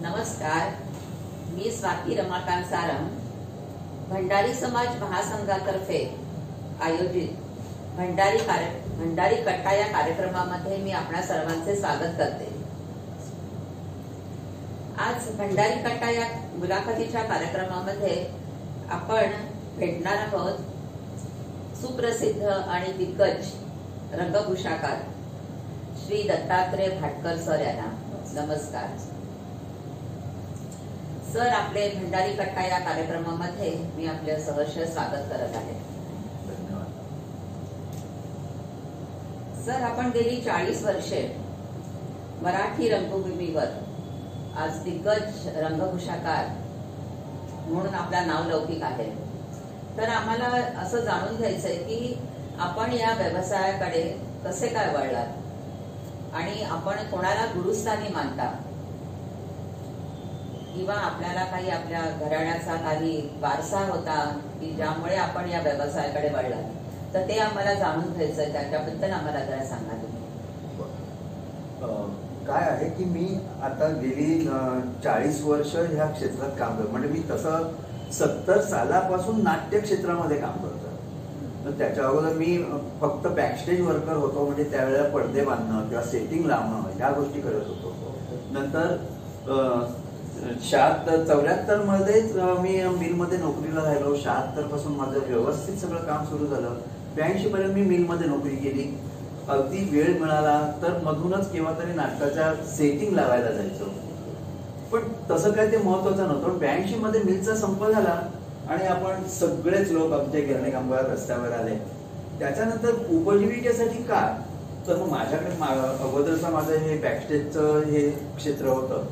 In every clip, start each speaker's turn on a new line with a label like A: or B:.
A: नमस्कार, मी स्वाती रमाकांत सारंग, भंडारी समाज महासंघातर्फे आयोजित भंडारी कट्टा या कार्यक्रमामध्ये मी आपणा सर्वांचे स्वागत करते। आज भंडारी कट्टा या मुलाखतीच्या कार्यक्रमामध्ये आपण भेटणार आहोत सुप्रसिद्ध आणि दिग्गज रंगभूषाकार श्री दत्तात्रय भाटकर सर यांना नमस्कार। सर, आपले भंडारी कट्टा या कार्यक्रमामध्ये मी आपले सहर्ष स्वागत करत आहे।
B: धन्यवाद।
A: सर, आपण गेली 40 वर्षे मराठी रंगभूमीवर आज दिग्गज रंगभूषाकार म्हणून आपला नाव लौकिक आहे। तर आम्हाला असं जाणून घ्यायचंय की आपण या व्यवसायाकडे कसे काय वळलात आणि आपण कोणाला गुरुस्थानी मानता, किंवा आपल्याला काही आपल्या घराण्याचा काही वारसा होता की ज्यामुळे आपण या व्यवसायाकडे वळलात, तर ते आम्हाला जाणून घ्यायचंय। त्याच्याबद्दल आम्हाला जरा सांगा तुम्ही।
B: काय आहे की मी आता गेली 40 वर्ष ह्या क्षेत्रात काम करतो। म्हणजे मी तसं 70 सालापासून नाट्य क्षेत्रामध्ये काम करतो। तर त्याच्या अगोदर मी फक्त बॅकस्टेज वर्कर होतो, म्हणजे त्यावेळेला पडदे बांधणं किंवा सेटिंग लावणं ह्या गोष्टी करत होतो। नंतर 74 मध्येच मी मिलमध्ये नोकरीला राहिलो। 76 पासून माझं व्यवस्थित सगळं काम सुरू झालं। 82 पर्यंत मी मिलमध्ये नोकरी केली। अगदी वेळ मिळाला तर मधूनच केव्हा तरी नाटकाच्या सेटिंग लावायला जायचो, पण तसं काय ते महत्वाचं नव्हतं। 82 मध्ये मिलचा संप झाला आणि आपण सगळेच लोक आमच्या गिरणी कामगार रस्त्यावर आले। त्याच्यानंतर उपजीविकेसाठी काय, तर मग माझ्याकडे अगोदरचा माझं हे बॅकस्टेजचं हे क्षेत्र होतं,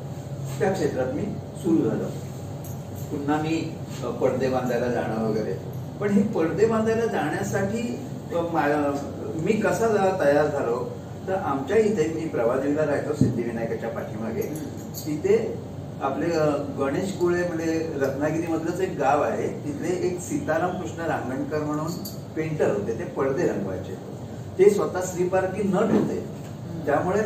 B: त्या क्षेत्रात मी सुरू झालो। पुन्हा मी पडदे बांधायला जाणं वगैरे। पण हे पडदे बांधायला जाण्यासाठी मी कसा तयार झालो, तर आमच्या इथे मी प्रभादेवीला राहतो, सिद्धिविनायकाच्या पाठीमागे। तिथे आपले गणेश कुळे म्हणजे रत्नागिरी मधलंच एक गाव आहे, तिथले एक सीताराम कृष्ण रांगणकर म्हणून पेंटर होते। ते पडदे रंगवायचे। ते स्वतः श्रीपारकी नट होते, त्यामुळे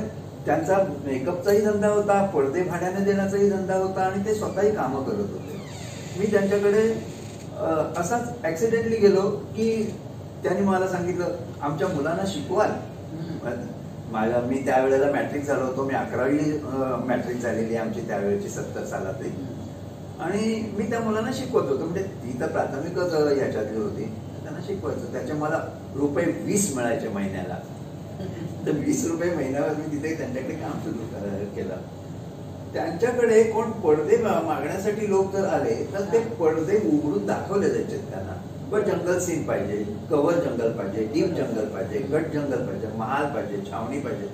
B: त्यांचा मेकअपचाही धंदा होता, पडदे भाड्याने देण्याचाही धंदा होता आणि ते स्वतःही कामं करत होते। मी त्यांच्याकडे असाच ऍक्सिडेंटली गेलो की त्यांनी मला सांगितलं, आमच्या मुलांना शिकवाल। मी त्यावेळेला मॅट्रिक झालो होतो। मी 11वी मॅट्रिक झालेली आमची त्यावेळेची 70 सालातली, आणि मी त्या मुलांना शिकवत होतो। म्हणजे ती तर प्राथमिकच ह्याच्यातली होती, त्यांना शिकवायचं। त्याचे मला ₹20 मिळायचे महिन्याला। तर 20 रुपये महिन्यावर मी तिथे त्यांच्याकडे काम सुरू केलं। त्यांच्याकडे कोण पडदे मागण्यासाठी लोक जर आले तर ते पडदे उघडून दाखवले जायचे त्यांना। पण जंगल सीन पाहिजे, कव्हर जंगल पाहिजे, डीप जंगल पाहिजे, गट जंगल पाहिजे, महाल पाहिजे, छावणी पाहिजे,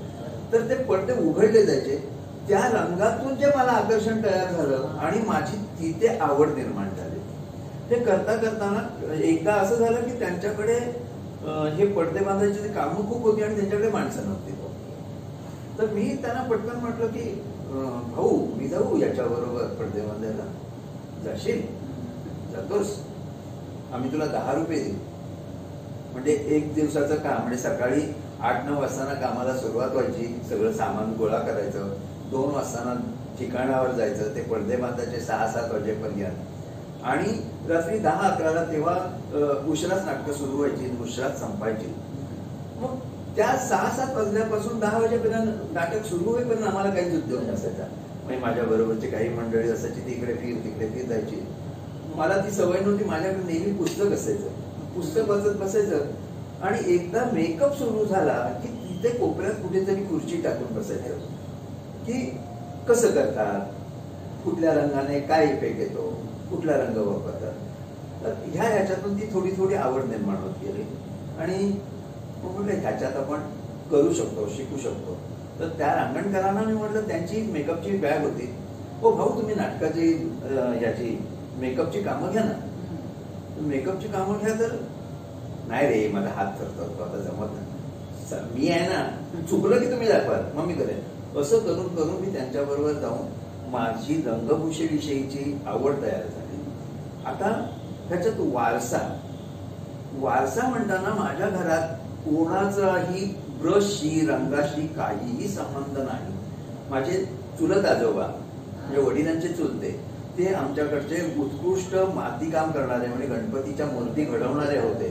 B: तर ते पडदे उघडले जायचे। त्या रंगातून जे मला आकर्षण तयार झालं आणि माझी तिथे आवड निर्माण झाली। हे करता करताना एकदा असं झालं की त्यांच्याकडे हे पडदे बांधायचे कामं खूप होती आणि त्यांच्याकडे माणसं नव्हती। तर मी त्यांना पटकन म्हटलं की भाऊ, मी जाऊ याच्याबरोबर पडदे बांधायला, जाशील? जातोस? आम्ही तुला 10 रुपये देऊ। म्हणजे एक दिवसाचं काम, म्हणजे सकाळी 8-9 वाजता कामाला सुरुवात व्हायची, सगळं सामान गोळा करायचं, 2 वाजता ठिकाणावर जायचं, ते पडदे बांधायचे 6-7 वाजेपर्यंत, आणि रात्री 10-11ला तेव्हा उशिराच नाटकं सुरू व्हायची, उशिराच संपायची। मग त्या 6-7 वाजल्यापासून 10 वाजेपर्यंत नाटक सुरू होईपर्यंत आम्हाला काहीच उद्योग नसायचा। म्हणजे माझ्या बरोबरची काही मंडळी असायची, तिकडे फिर जायची। मला ती सवय नव्हती, माझ्याकडे नेहमी पुस्तक असायचं, पुस्तक वाचत बसायचं। आणि एकदा मेकअप सुरू झाला की तिथे कोपऱ्यात कुठेतरी खुर्ची टाकून बसायचं की कसं करतात, कुठल्या रंगाने काय इफेक्ट येतो, कुठला रंग वापरतात। तर ह्याच्यातून ती थोडी आवड निर्माण होत गेली आणि म्हटलं ह्याच्यात आपण करू शकतो, शिकू शकतो। तर त्या रांगणकरांना मी म्हटलं, त्यांची मेकअपची बॅग होती, ओ भाऊ तुम्ही नाटकाची ह्याची मेकअपची कामं घ्या ना। मेकअपची कामं घ्या। तर नाही रे, माझा हात थरथरतो, आता जमत नाही, मी आहे ना, चुकलं की तुम्ही दाखवाल, मग मी करेन। असं करून करून मी त्यांच्याबरोबर जाऊन माझी रंगभूषेविषयीची आवड तयार झाली। आता त्याच्यात वारसा म्हणताना माझ्या घरात कोणाचाही ब्रशशी, रंगाशी काहीही संबंध नाही। माझे चुलत आजोबा म्हणजे वडिलांचे चुलते ते आमच्याकडचे उत्कृष्ट मातीकाम करणारे म्हणजे गणपतीच्या मूर्ती घडवणारे होते.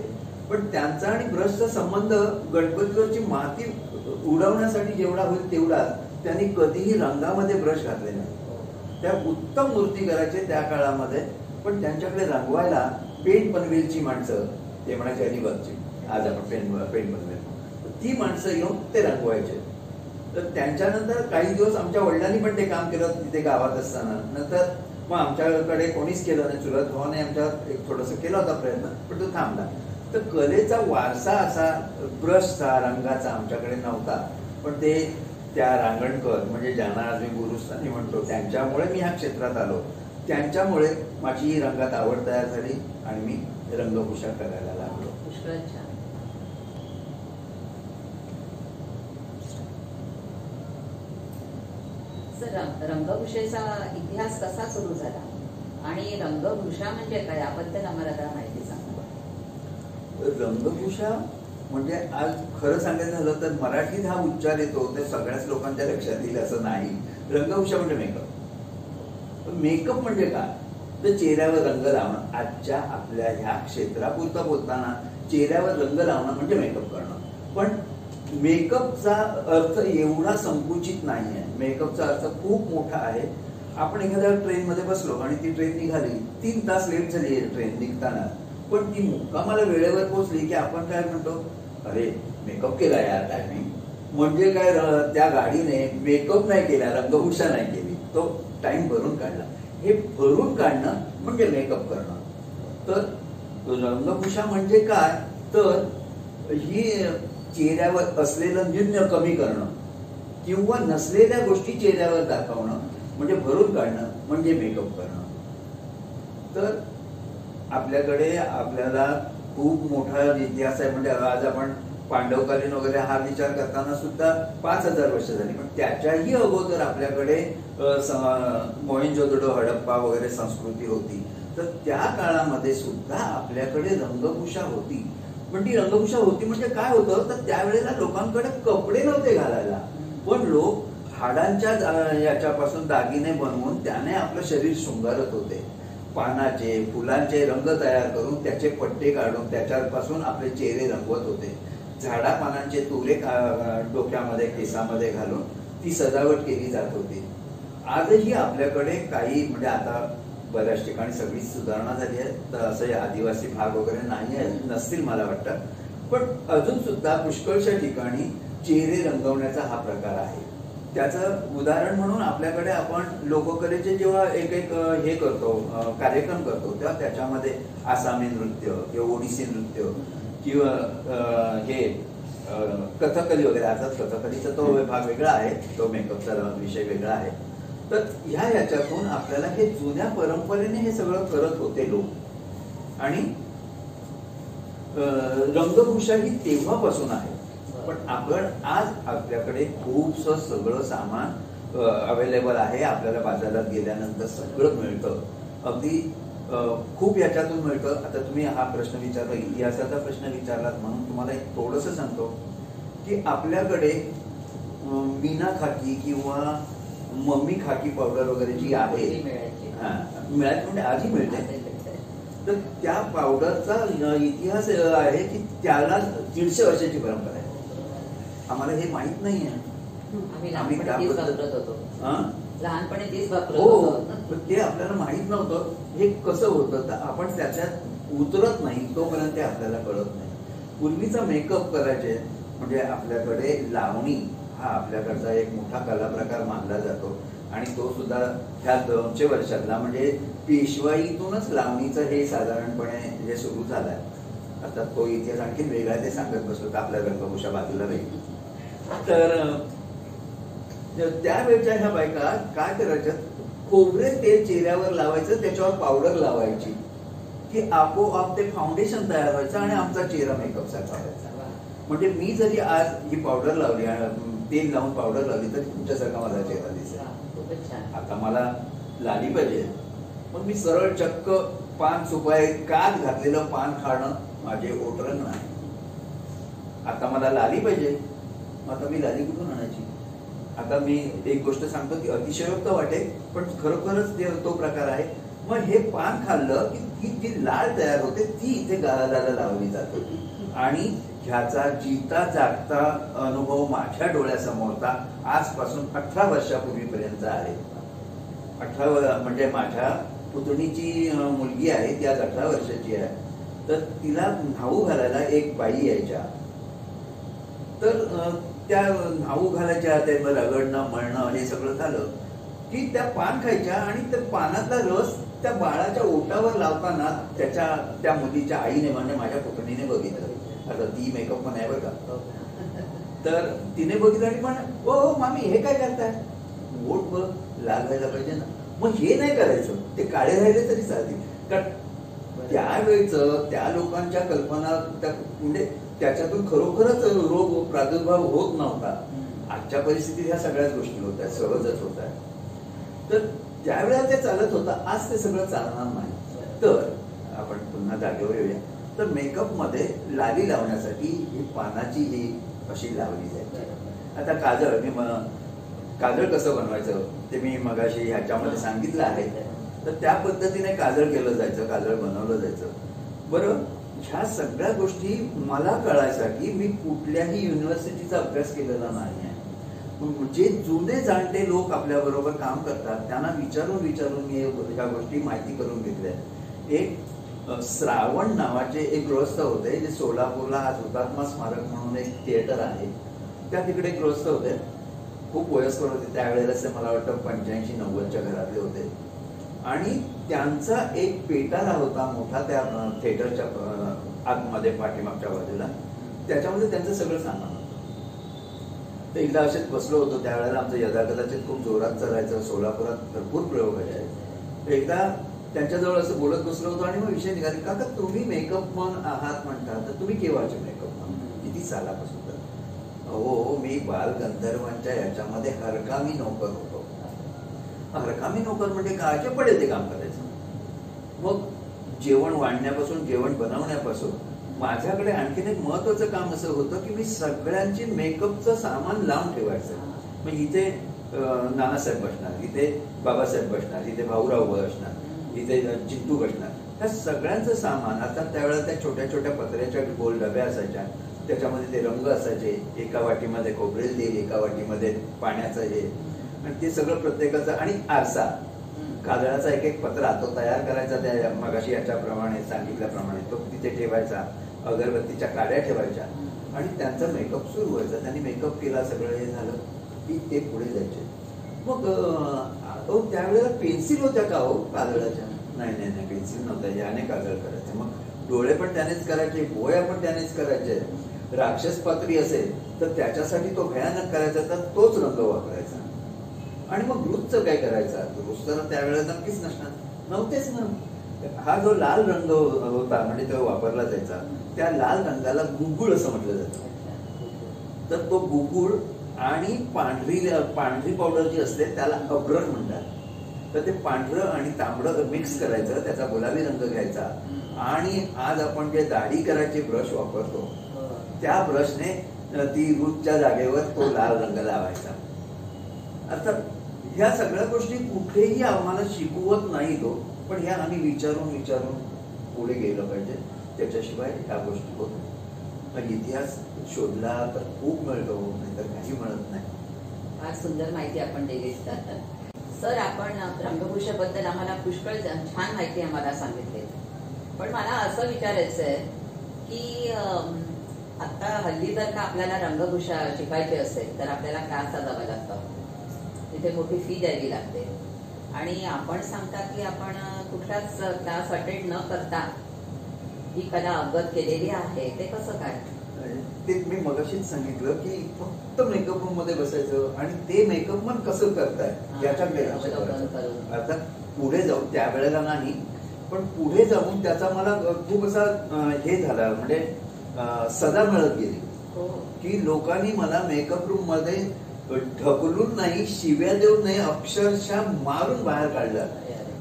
B: पण त्यांचा आणि ब्रशचा संबंध गणपतीवरची माती उडवण्यासाठी जेवढा होईल तेवढाच त्यांनी कधीही रंगामध्ये ब्रश घातले नाही. त्या उत्तम मूर्ती करायचे त्या काळामध्ये, पण त्यांच्याकडे रंगवायला पेंट पनवेलची माणसं, ते म्हणायचे अलिबागची, आज आपण पेंट पनवेल, ती माणसं येऊन ते रंगवायचे. तर त्यांच्यानंतर काही दिवस आमच्या वडिलांनी पण ते काम केलं तिथे गावात असताना. नंतर मग आमच्याकडे कोणीच केलं नाही. चुलत भावाने आमच्या एक थोडंसं केला होता प्रयत्न, पण तो थांबला. तर कलेचा वारसा असा ब्रशचा रंगाचा आमच्याकडे नव्हता. पण ते त्या रांगणकर म्हणजे ज्यांना आज मी गुरुस्थानी म्हणतो त्यांच्यामुळे मी ह्या क्षेत्रात आलो. त्यांच्यामुळे माझी ही रंगात आवड तयार झाली आणि मी रंगभूषा करायला लागलो.
A: पुष्कळच छान. सर, रंगभूषेचा इतिहास कसा सुरू झाला आणि रंगभूषा म्हणजे काय याबद्दल आम्हाला जरा माहिती सांगा.
B: रंगभूषा म्हणजे आज खरं सांगायचं झालं तर मराठीत हा उच्चार येतो ते सगळ्याच लोकांच्या लक्षात येईल असं नाही. रंगभूषा म्हणजे मेकअप. मेकअप म्हणजे काय तर चेहऱ्यावर रंग लावणं. आजच्या आपल्या ह्या क्षेत्रापुरता बोलताना चेहऱ्यावर रंग लावणं म्हणजे मेकअप करणं. पण मेकअपचा अर्थ एवढा संकुचित नाही आहे. मेकअपचा अर्थ खूप मोठा आहे. आपण एखाद्या ट्रेनमध्ये बसलो आणि ती ट्रेन निघाली, 3 तास लेट झाली आहे ट्रेन निघताना, पण ती मुक्कामाला वेळेवर पोहोचली की आपण काय म्हणतो, अरे मेकअप केला यार टायमिंग. म्हणजे काय, त्या गाडीने मेकअप नाही केला, रंगभूषा नाही केली, तो टाइम भरून काढला. हे भरून काढणं म्हणजे मेकअप करणं. तर रंगभूषा म्हणजे काय तर ही चेहऱ्यावर असलेलं न्यून्य कमी करणं किंवा नसलेल्या गोष्टी चेहऱ्यावर दाखवणं म्हणजे भरून काढणं म्हणजे मेकअप करणं. तर आपल्याकडे आपल्याला खूप मोठा इतिहास आहे. म्हणजे आज आपण पांडवकालीन वगैरे हा विचार करताना सुद्धा 5000 वर्ष झाली. पण त्याच्याही अगोदर आपल्याकडे मोहेंजोदडो, हडप्पा वगैरे संस्कृती होती. तर त्या काळामध्ये सुद्धा आपल्याकडे रंगभूषा होती. पण ती रंगभूषा होती म्हणजे काय होतं तर त्यावेळेला लोकांकडे कपडे नव्हते घालायला, पण लोक हाडांच्या याच्यापासून दागिने बनवून त्याने आपलं शरीर शृंगारत होते. पानाचे फुलांचे रंग तयार करून त्याचे पट्टे काढून त्याच्यापासून आपले चेहरे रंगवत होते. झाडा पानांचे तुरे डोक्यामध्ये केसामध्ये घालून ती सजावट केली जात होती. आजही आपल्याकडे काही म्हणजे आता बऱ्याच ठिकाणी सगळी सुधारणा झाली आहे. तर असे आदिवासी भाग वगैरे नाही आहे, नसतील मला वाटतं, पण अजून सुद्धा पुष्कळशा ठिकाणी चेहरे रंगवण्याचा हा प्रकार आहे. त्याचं उदाहरण म्हणून आपल्याकडे आपण लोककलेचे जेव्हा एक हे करतो, कार्यक्रम करतो, तेव्हा त्याच्यामध्ये आसामी नृत्य किंवा ओडिसी नृत्य किंवा हे कथकली वगैरे. आता कथकलीचा तो भाग वेगळा आहे, तो मेकअपचा विषय वेगळा आहे. तर याच्यातून आपल्याला हे जुन्या परंपरेने हे सगळं करत होते लोक. आणि रंगभूषा ही तेव्हापासून आहे. पण आपण आज आपल्याकडे खूपसं सगळं सामान अवेलेबल आहे. आपल्याला बाजारात गेल्यानंतर सगळं मिळतं, अगदी खूप याच्यातून मिळतं. आता तुम्ही हा प्रश्न विचारला, इतिहासाचा प्रश्न विचारलात म्हणून तुम्हाला एक थोडंसं सांगतो की आपल्याकडे मीना खाकी किंवा मम्मी खाकी पावडर वगैरे जी आहे, मिळाली म्हणजे आधी मिळते. तर त्या पावडरचा इतिहास आहे की त्याला 150 वर्षाची परंपरा आहे. आम्हाला हे माहित नाही आहे.
A: आम्ही लहानपणी तीच वापरत
B: हो,
A: होतो.
B: ते आपल्याला माहित नव्हतं हे कसं होतं. तर आपण त्याच्यात उतरत नाही तोपर्यंत ते आपल्याला कळत नाही. पूर्वीचा मेकअप करायचे म्हणजे आपल्याकडे लावणी हा आपल्याकडचा एक मोठा कला प्रकार मानला जातो. आणि तो सुद्धा ह्या 200 वर्षातला म्हणजे पेशवाईतूनच लावणीचं हे साधारणपणे जे सुरू झालंय. आता तो इतिहास आणखी वेगळा ते सांगत बसलो तर आपल्या रंगभूषा बाजूला राहील. तर त्यावेळच्या ह्या बायका काय करायच्या, खोबरे तेल चेहऱ्यावर लावायचं, त्याच्यावर पावडर लावायची की आपोआप ते फाउंडेशन तयार व्हायचं आणि आमचा चेहरा मेकअप सारखा व्हायचा. म्हणजे मी जरी आज ही पावडर लावली, तेल लावून पावडर लावली, तर तुमच्यासारखा माझा चेहरा दिसेल. आता मला लाली पाहिजे, मग मी सरळ चक्क पान सुपाय काच घातलेलं पान खाणं माझे ओटरंग नाही. आता मला लाली पाहिजे, मग आता मी लाली कुठून आणायची. आता मी एक गोष्ट सांगतो की अतिशयोक्त वाटेल, पण खरोखरच तो प्रकार आहे. मग हे पान खाल्लं की ती जी लाळ तयार होते ती इथे गालाला लावली जाते. आणि ह्याचा जीता जागता अनुभव माझ्या डोळ्यासमोरचा आजपासून 18 वर्षापूर्वीपर्यंत आहे. 18 म्हणजे माझ्या पुतणीची मुलगी आहे, ती आज 18 वर्षाची आहे. तर तिला न्हाऊ घालायला एक बाई यायच्या. तर त्या न्हाऊ घालायच्या, ते रगडणं मळणं हे सगळं झालं की त्या पान खायच्या आणि त्या पानातला रस त्या बाळाच्या ओठावर लावताना त्या मुलीच्या आईने म्हणजे माझ्या पुतणीने बघितलं. आता ती मेकअप पण आहे बरं का. तर तिने बघितलं आणि म्हण, ओ मामी हे काय करताय, ओठ बघ लाल व्हायला पाहिजे ना. मग हे नाही करायचं, ते काळे राहिले तरी चालतील. कारण त्यावेळेच त्या लोकांच्या कल्पना म्हणजे त्याच्यातून खरोखरच रोग प्रादुर्भाव होत नव्हता. आजच्या परिस्थितीत ह्या सगळ्याच गोष्टी होत आहेत, सहजच होत आहेत. तर त्यावेळेला ते चालत होतं, आज ते सगळं चालणार नाही. तर आपण पुन्हा जागेवर येऊया. तर मेकअप मध्ये लाली लावण्यासाठी ही पानाची ही अशी लावली जाते. आता काजळ कसं बनवायचं ते मी मगाशी ह्याच्यामध्ये सांगितलं आहे. तर त्या पद्धतीने काजळ केलं जायचं, काजळ बनवलं जायचं. बरं, ह्या सगळ्या गोष्टी मला कळायसाठी मी कुठल्याही युनिव्हर्सिटीचा अभ्यास केलेला नाही आहे. जे जुने जाणते लोक आपल्या बरोबर काम करतात त्यांना विचारून मी ह्या गोष्टी माहिती करून घेतल्या. एक श्रावण नावाचे एक गृहस्थ होते, जे सोलापूरला आज हुतात्मा स्मारक म्हणून एक थिएटर आहे, त्या तिकडे गृहस्थ होते. खूप वयस्कर होते त्यावेळेला, ते मला वाटतं 85-90च्या घरातले होते. आणि त्यांचा एक पेटारा होता मोठा त्या थिएटरच्या आतमध्ये पाठीमागच्या बाजूला. त्याच्यामध्ये त्यांचं सगळं सामान होतं. तर एकदा असेच बसलो होतो, त्यावेळेला आमचं यदाकदाचित खूप जोरात चालायचं. सोलापुरात भरपूर प्रयोग व्हायचे. एकदा त्यांच्याजवळ असं बोलत बसलो होतो आणि मग विषय निघाले, काका तुम्ही मेकअप मन आहात म्हणतात, तर तुम्ही केव्हाचे मेकअप मन, किती सालापासून? हो, मी बाल गंधर्वांच्या याच्यामध्ये हरकामी नोकर होतो. हरकामी नोकर म्हणजे काय, पडेल ते काम करायचं. मग जेवण वाढण्यापासून जेवण बनवण्यापासून माझ्याकडे आणखीन एक महत्वाचं काम असं होतं की मी सगळ्यांची मेकअपचं सामान लावून ठेवायचं. मग इथे नानासाहेब बसणार, इथे बाबासाहेब बसणार, इथे भाऊराव बसणार, इथे चिंटू बसणार. ह्या सगळ्यांचं सामान. आता त्यावेळेला त्या छोट्या छोट्या पत्र्याच्या गोल डब्या असायच्या, त्याच्यामध्ये ते रंग असायचे. एका वाटीमध्ये खोबरेल तेल, एका वाटीमध्ये पाण्याचं हे, आणि ते सगळं प्रत्येकाचं. आणि आरसा, काजळाचा एक एक पत्रा तो तयार करायचा, त्या मगाशी याच्याप्रमाणे सांगितल्याप्रमाणे तो तिथे ठेवायचा. अगरबत्तीच्या काड्या ठेवायच्या आणि त्यांचा मेकअप सुरू व्हायचा. त्यांनी मेकअप केला, सगळं हे झालं की ते पुढे जायचे. मग त्यावेळेला पेन्सिल होत्या का हो काजळाच्या? नाही, पेन्सिल नव्हत्या, याने काजळ करायचे. मग डोळे पण त्यानेच करायचे, भोया पण त्यानेच करायचे. राक्षस पात्री असेल तर त्याच्यासाठी तो भयानक करायचा, तर तोच रंग वापरायचा. आणि मग ग्रुपचं काय करायचा? ग्रुप तर त्यावेळेला नक्कीच नव्हतेच ना. हा जो लाल रंग होता म्हणजे तो वापरला जायचा, त्या लाल रंगाला गुगुळ असं म्हटलं जातं. तर तो गुगुळ आणि पांढरी पावडर जी असते त्याला अब्रर म्हणतात. तर ते पांढरं आणि तांबडं मिक्स करायचं, त्याचा गुलाबी रंग घ्यायचा. आणि आज आपण जे दाढी करायचे ब्रश वापरतो त्या ब्रशने ती रूटच्या जागेवर तो लाल रंग लावायचा. आता ह्या सगळ्या गोष्टी कुठेही आम्हाला शिकवत नाही तो, पण ह्या आम्ही विचारून पुढे गेलं पाहिजे. त्याच्याशिवाय ह्या गोष्टी होत नाही. इतिहास शोधला तर खूप मिळतो, नाहीतर काही मिळत नाही.
A: फार सुंदर माहिती आपण दिली सर. आपण रंगभूषेबद्दल आम्हाला पुष्कळ छान माहिती आम्हाला सांगितली. पण मला असं विचारायचं आहे की आता हल्ली जर का आपल्याला रंगभूषा शिकायची असेल तर आपल्याला क्लासला जावं लागतं, तिथे मोठी फी द्यावी लागते. आणि आपण सांगता की आपण कुठलाच क्लास अटेंड न करता ही कला अवगत केलेली आहे, ते कसं काय?
B: ते मी मगाशीच सांगितलं की फक्त मेकअप रूम मध्ये बसायचं आणि ते मेकअप मन कसं करताय याच्याकडे आता पुढे जाऊन, त्यावेळेला नाही पण पुढे जाऊन त्याचा मला खूप असा हे झाला, म्हणजे सदा मिळत गेली की लोकांनी मला मेकअप रूम मध्ये ढकलून नाही, शिव्या देऊन नाही, अक्षरशः मारून बाहेर काढलं.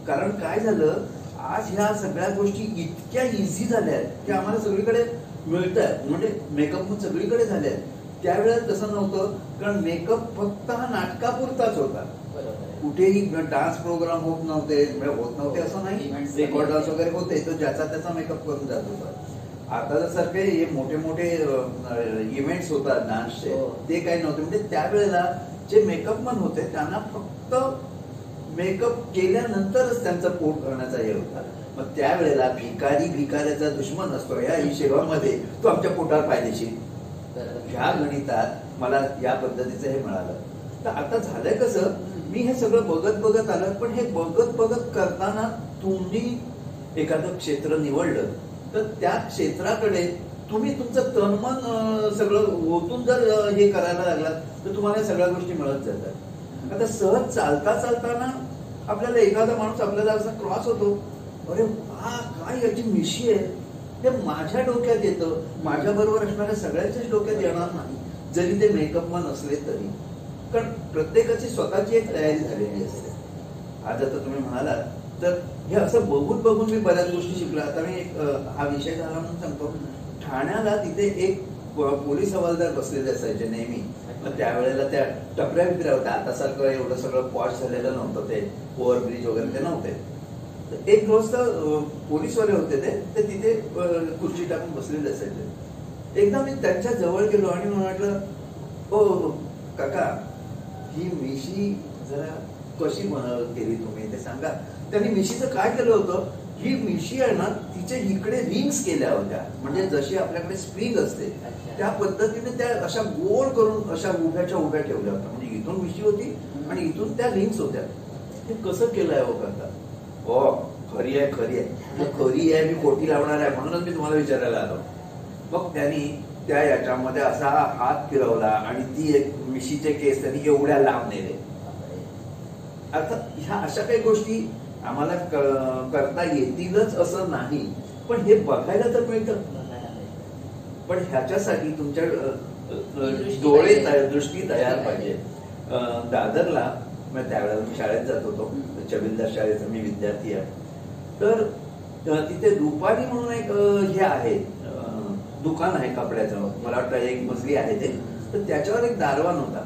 B: कारण काय झालं, आज ह्या सगळ्या गोष्टी इतक्या इझी झाल्या आहेत की आम्हाला सगळीकडे मिळतात. म्हणजे मेकअप सगळीकडे झाले आहेत. त्यावेळेला तसं नव्हतं, कारण मेकअप फक्त हा नाटकापुरताच होता. कुठेही डान्स प्रोग्राम होत नव्हते असं नाही. रेकॉर्ड डान्स वगैरे होते, तो ज्याचा त्याचा मेकअप करून जात होता. आता सारखे हे मोठे मोठे इव्हेंट्स होतात डान्सचे, ते काही नव्हते. म्हणजे त्यावेळेला जे मेकअप मॅन होते त्यांना फक्त मेकअप केल्यानंतरच त्यांचं पोट करण्याचा हे होता. मग त्यावेळेला भिकाऱ्याचा दुश्मन असतो या हिशेबामध्ये तो आमच्या पोटावर फायदेशीर. ह्या गणितात मला या पद्धतीचं हे मिळालं. तर आता झालंय कसं, मी हे सगळं बघत आलं, पण हे बघत करताना तुम्ही एखादं क्षेत्र निवडलं तर त्या क्षेत्राकडे तुम्ही तुमचं तनमन सगळं ओतून जर हे करायला लागलात तर तुम्हाला सगळ्या गोष्टी मिळत जातात. आता सहज चालताना आपल्याला एखादा माणूस आपल्याला असा क्रॉस होतो, अरे वा काय याची मिशी आहे, हे माझ्या डोक्यात येतं. माझ्या बरोबर असणाऱ्या सगळ्यांच्याच डोक्यात येणार नाही, जरी ते मेकअपमॅन असले तरी. कारण प्रत्येकाची स्वतःची एक तयारी झालेली असते. आज आता तुम्ही म्हणालात तर हे असं बघून मी बऱ्याच गोष्टी शिकलो. आता मी हा विषय झाला म्हणून सांगतो. ठाण्याला तिथे एक पोलीस हवालदार बसलेले असायचे नेहमी. मग त्यावेळेला त्या टपऱ्या बिपऱ्या होत्या, आता सारखं एवढं सगळं पॉश झालेलं नव्हतं, ते ओव्हरब्रिज वगैरे ते नव्हते. तर एक रोज तर पोलीसवाले होते ते तिथे खुर्ची टाकून बसलेले असायचे. एकदा मी त्यांच्या जवळ गेलो आणि म्हटलं, ओ काका, ही मिशी जरा कशी केली तुम्ही ते सांगा. त्यांनी मिशीचं काय केलं होतं, ही मिशी आहे ना तिचे इकडे रिंग्स केल्या होत्या, म्हणजे जशी आपल्याकडे स्प्रिंग असते त्या पद्धतीने त्या अशा गोल करून अशा उभ्या ठेवल्या होत्या. म्हणजे इथून मिशी होती आणि इथून त्या रिंग्स होत्या. हे कसं केलंय हो काका? हो खरी आहे, मी कोटी लावणार आहे म्हणूनच मी तुम्हाला विचारायला आलो. मग त्यांनी त्या याच्यामध्ये असा हात फिरवला आणि ती एक मिशीचे केस त्यांनी एवढ्या लांब नेले. अर्थात ह्या अशा काही गोष्टी आम्हाला करता येतीलच असं नाही, पण हे बघायला तर मिळतं. पण ह्याच्यासाठी तुमच्या दृष्टी तयार पाहिजे. दादरला त्यावेळेला मी शाळेत जात होतो, चबिलदार शाळेचा मी विद्यार्थी आहे. तर तिथे रुपाली म्हणून एक हे आहे दुकान आहे कपड्याचं, मला वाटतं एक मजली आहे ते. तर त्याच्यावर एक दारवान होता.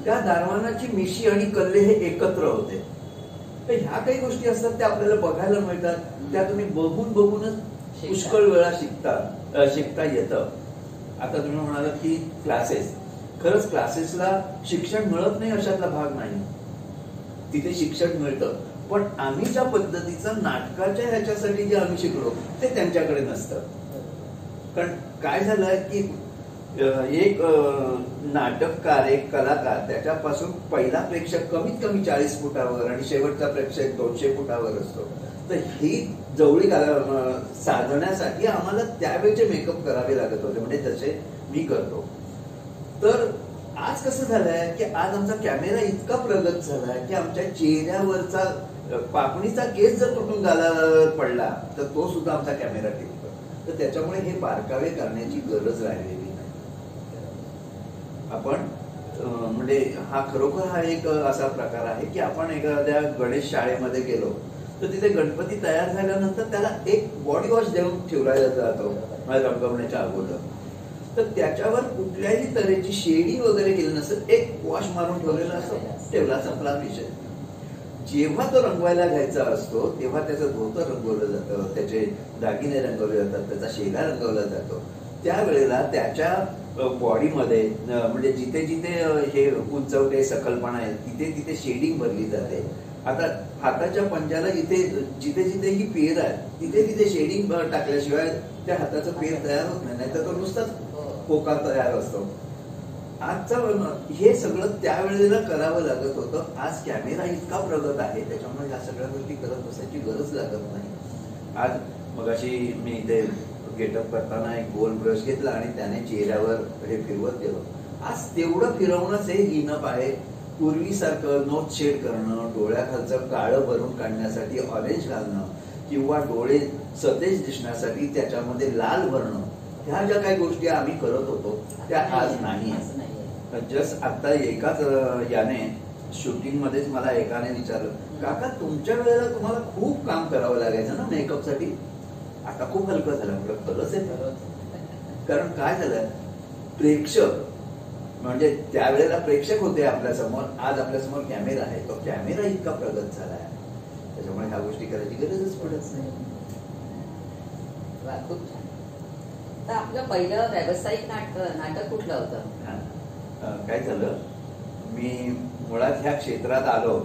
B: त्या दारवानाची मिशी आणि कल्ले हे एकत्र होते. तर ह्या काही गोष्टी असतात त्या आपल्याला बघायला मिळतात. त्या तुम्ही बघूनच पुष्कळ वेळा शिकता येतं. आता तुम्ही म्हणालात की क्लासेस, खरंच क्लासेसला शिक्षण मिळत नाही अशातला भाग नाही. तिथे शिक्षण मिळतं, पण आम्ही ज्या पद्धतीचं नाटकाच्या ह्याच्यासाठी जे आम्ही शिकलो ते त्यांच्याकडे नसतं. कारण काय झालंय की एक नाटककार, एक कलाकार, त्याच्यापासून पहिला प्रेक्षक कमीत कमी 40 फुटावर आणि शेवटचा प्रेक्षक 200 फुटावर असतो. तर ही जवळी साधण्यासाठी आम्हाला त्यावेळेचे मेकअप करावे लागत होते, म्हणजे जसे मी करतो. तर आज कसं झालंय की आज आमचा कॅमेरा इतका प्रगत झालाय की आमच्या चेहऱ्यावरचा पापणीचा केस जर कुठून गालावर पडला तर तो सुद्धा आमचा कॅमेरा टिकतो. तर त्याच्यामुळे हे बारकावे करण्याची गरज राहिलेली नाही. आपण म्हणजे हा खरोखर हा एक असा प्रकार आहे की आपण एखाद्या गणेश शाळेमध्ये गेलो तर तिथे गणपती तयार झाल्यानंतर त्याला एक बॉडी वॉश देऊन ठेवला जातो रंगवण्याच्या अगोदर. तर त्याच्यावर कुठल्याही तऱ्हेची शेडी वगैरे केली नसतं, एक वॉश मारून ठेवलेला असतो, ठेवला संपला विषय. जेव्हा तो रंगवायला घ्यायचा असतो तेव्हा त्याचं धोतर रंगवलं जातं, त्याचे दागिने रंगवले जातात, त्याचा शेला रंगवला जातो. त्यावेळेला त्याच्या बॉडीमध्ये म्हणजे जिथे जिथे हे उंचवटे सकलपणा आहे तिथे तिथे शेडिंग भरली जाते. आता हाताच्या पंजाला जिथे जिथे ही पेर आहे तिथे तिथे शेडिंग टाकल्याशिवाय त्या हाताचं पेर तयार होत नाही, नाहीतर तो नुसताच पोका तयार असतो. आजचं हे सगळं त्यावेळेला करावं लागत होतं. आज कॅमेरा इतका प्रगत आहे त्याच्यामुळे ह्या सगळ्या गोष्टी करत बसायची गरज लागत नाही. आज मगाशी मी इथे गेटअप करताना एक गोल ब्रश घेतला आणि त्याने चेहऱ्यावर हे फिरवत गेलो. आज तेवढं फिरवणंच हे इनफ आहे. पूर्वीसारखं नोट शेड करणं, डोळ्याखालचं काळं भरून काढण्यासाठी ऑरेंज घालणं किंवा डोळे सतेज दिसण्यासाठी त्याच्यामध्ये लाल भरणं, ह्या ज्या काही गोष्टी आम्ही करत होतो त्या आज नाही. जस्ट आता एकाच याने शूटिंग मध्येच मला एकाने विचारलं, काका तुमच्या वेळेला तुम्हाला खूप काम करावं लागायचं ना मेकअप साठी, आता खूप हलकं झालं. म्हटलं खरंच आहे. कारण काय झालं, प्रेक्षक म्हणजे त्यावेळेला प्रेक्षक होते आपल्या समोर, आज आपल्या समोर कॅमेरा आहे. तो कॅमेरा इतका प्रगत झाला आहे, त्याच्यामुळे ह्या गोष्टी करायची गरजच पडत नाही.
A: वा, खूप छान. तर आपलं पहिलं व्यावसायिक नाटक कुठलं होतं?
B: काय झालं, मी मुळात ह्या क्षेत्रात आलो,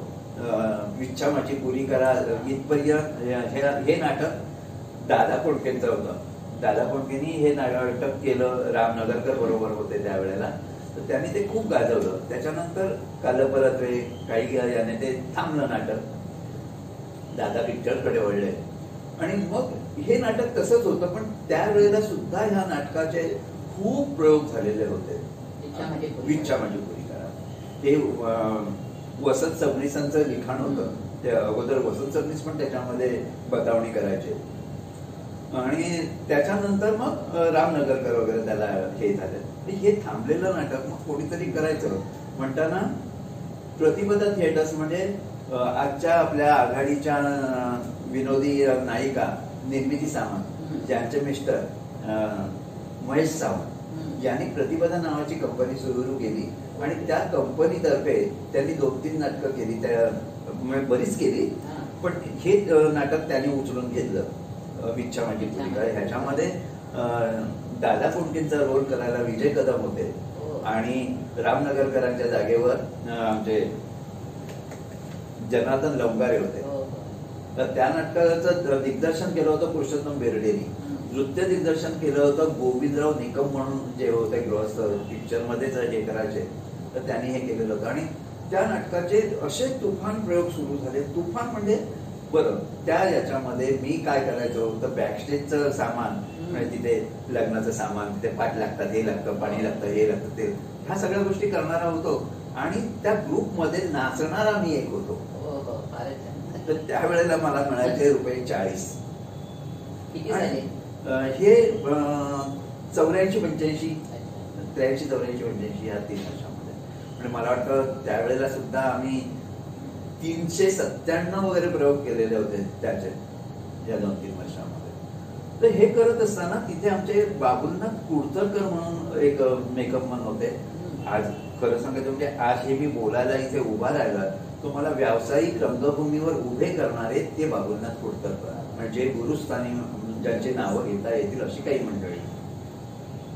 B: इच्छा माझी पुरी करा इथपर्यंत हे नाटक दादा कोंडकेंचं होतं. दादा कोंडकेंनी हे नाटक केलं, राम नगरकर बरोबर होते त्यावेळेला, तर त्यांनी ते खूप गाजवलं. त्याच्यानंतर काल परत रे काही याने ते थांबलं नाटक, दादा पिक्चरकडे वळले आणि मग हे नाटक तसंच होतं. पण त्यावेळेला सुद्धा ह्या नाटकाचे खूप प्रयोग झालेले होते. इच्छा माझी पुरी करा हे वसंत सबनीसांचं लिखाण होतं. ते अगोदर वसंत सबनीस पण त्याच्यामध्ये बतावणी करायचे आणि त्याच्यानंतर मग रामनगरकर वगैरे त्याला हे झालं. हे थांबलेलं नाटक मग कोणीतरी करायचं म्हणताना प्रतिपदा थिएटर्स म्हणजे आजच्या आपल्या आघाडीच्या विनोदी नायिका निर्मिती सावंत, ज्यांचे मिस्टर महेश सावंत यांनी प्रतिपदा नावाची कंपनी सुरू केली आणि त्या कंपनीतर्फे त्यांनी 2-3 नाटकं केली, त्या बरीच केली. पण हे नाटक त्यांनी उचलून घेतलं, इच्छा माझी पुरी करा. ह्याच्यामध्ये दादा कोंडकेंचा रोल करायला विजय कदम होते आणि रामनगरकरांच्या जागेवर आमचे जनार्दन लवंगारे होते. तर त्या नाटकाचं दिग्दर्शन केलं होतं पुरुषोत्तम बेर्डेनी, नृत्य दिग्दर्शन केलं होतं गोविंदराव निकम म्हणून जे होते गृहस्थ पिक्चर मध्येच हे करायचे, तर त्यांनी हे केलेलं होतं. आणि त्या नाटकाचे असे तुफान प्रयोग सुरू झाले. तुफान म्हणजे बरं, त्या याच्यामध्ये मी काय करायचो तर बॅकस्टेजचं सामान, म्हणजे तिथे लग्नाचं सामान, तिथे पाट लागतात, हे लागतं, पाणी लागतं, हे लागतं, ते ह्या सगळ्या गोष्टी करणारा होतो आणि त्या ग्रुपमध्ये नाचणारा मी एक होतो. तर त्यावेळेला मला मिळायचे ₹40. हे 84-85 83-84-85 या 3 वर्षामध्ये. म्हणजे मला वाटतं त्यावेळेला सुद्धा आम्ही 397 वगैरे प्रयोग केलेले होते त्याचे या 2-3 वर्षामध्ये. तर हे करत असताना तिथे आमचे बाबुलनाथ कुडतरकर म्हणून एक मेकअप मॅन होते. आज खरं सांगायचं म्हणजे आज हे मी बोलायला इथे उभा राहिला, तो मला व्यावसायिक रंगभूमीवर उभे करणारे ते बाबुलनाथ कुडतरकर, म्हणजे गुरुस्थानी ज्यांचे नावं घेता येतील अशी काही मंडळी.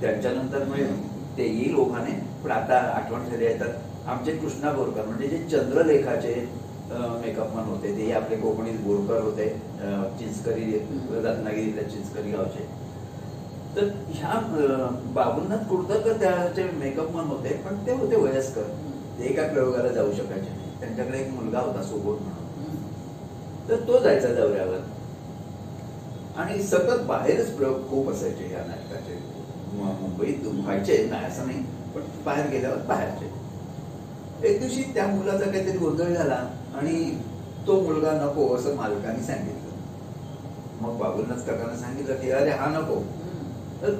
B: त्यांच्यानंतर मग ते येईल ओघाने, पण आता आठवण झाली आहे तर आमचे कृष्णा बोरकर म्हणजे जे चंद्रलेखाचे मेकअप मॅन होते, ते आपले कोकणी बोरकर होते, चिंचकरी रत्नागिरीतल्या चिंचकरी गावचे. तर ह्या बाबुलनाथ कुडतरकर त्याचे मेकअप मॅन होते, पण ते होते वयस्कर, ते एका प्रयोगाला जाऊ शकायचे नाही. त्यांच्याकडे एक मुलगा होता सोबत म्हणून, तर तो जायचा दौऱ्यावर आणि सतत बाहेरच प्रयोग खूप असायचे या नाटकाचे. मुंबईत व्हायचे नाही असं नाही, पण बाहेर गेल्यावर बाहेरचे. एक दिवशी त्या मुलाचा काहीतरी गोंधळ झाला आणि तो मुलगा नको असं मालकाने सांगितलं. मग बाबुलनाथ काकांना सांगितलं की अरे हा नको. तर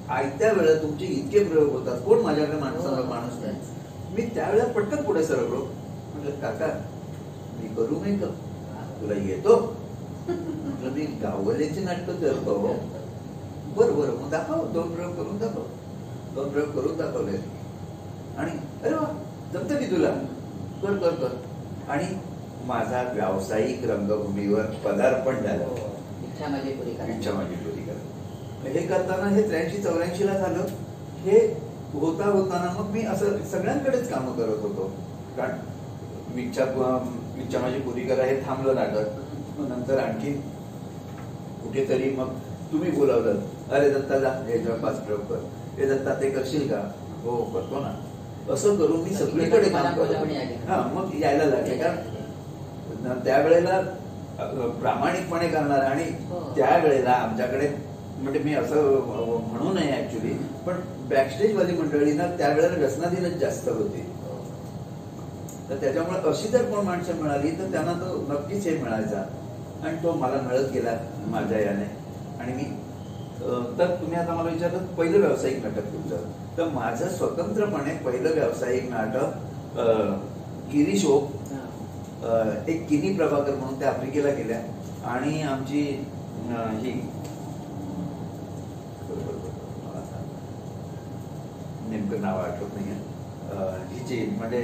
B: आयत्या वेळेला तुमचे इतके प्रयोग होतात, कोण माझ्याकडे माणूस नाही. मी त्यावेळेला पटकन पुढे सरकलो, म्हटलं काका मी करू मेकअप, तुला येतो? म्हटलं मी गाववाल्याची नाटकं करतो. बरं बरं मग दाखव, 2 प्रयोग करून दाखव. 2 प्रयोग करून दाखवले आणि अरे वा जमतं की तुला, कर कर कर. आणि माझा व्यावसायिक रंगभूमीवर पदार्पण झालं.
A: इच्छा माझी पुरी करा.
B: हे करताना हे 83-84 झालं. हे होताना मग मी असं सगळ्यांकडेच कामं करत होतो, कारण इच्छा माझी पुरी करा हे थांबलं नाटक. नंतर आणखी कुठेतरी मग तुम्ही बोलावलं, अरे दत्ता जा हे 5 प्रयोग कर, हे दत्ता ते करशील का? हो करतो ना. असं करून मी सगळीकडे काम करतो. हा मग यायला लागले, कारण त्यावेळेला प्रामाणिकपणे करणार. आणि त्यावेळेला आमच्याकडे म्हणजे मी असं म्हणू नये ऍक्च्युली, पण बॅकस्टेज वाली मंडळींना त्यावेळेला व्यसनाधीनच जास्त होती. तर त्याच्यामुळे अशी जर कोण माणसं मिळाली तर त्यांना तो नक्कीच हे मिळायचा आणि तो मला मिळत गेला माझ्या याने. आणि मी तर तुम्ही आता मला विचारलं पहिलं व्यावसायिक नाटक तुमचं, तर माझं स्वतंत्रपणे पहिलं व्यावसायिक नाटक किरी शो, एक किनी प्रभाकर म्हणून त्या आफ्रिकेला गेल्या आणि आमची ही नेमकं नाव आठवत नाहीये, हिची म्हणजे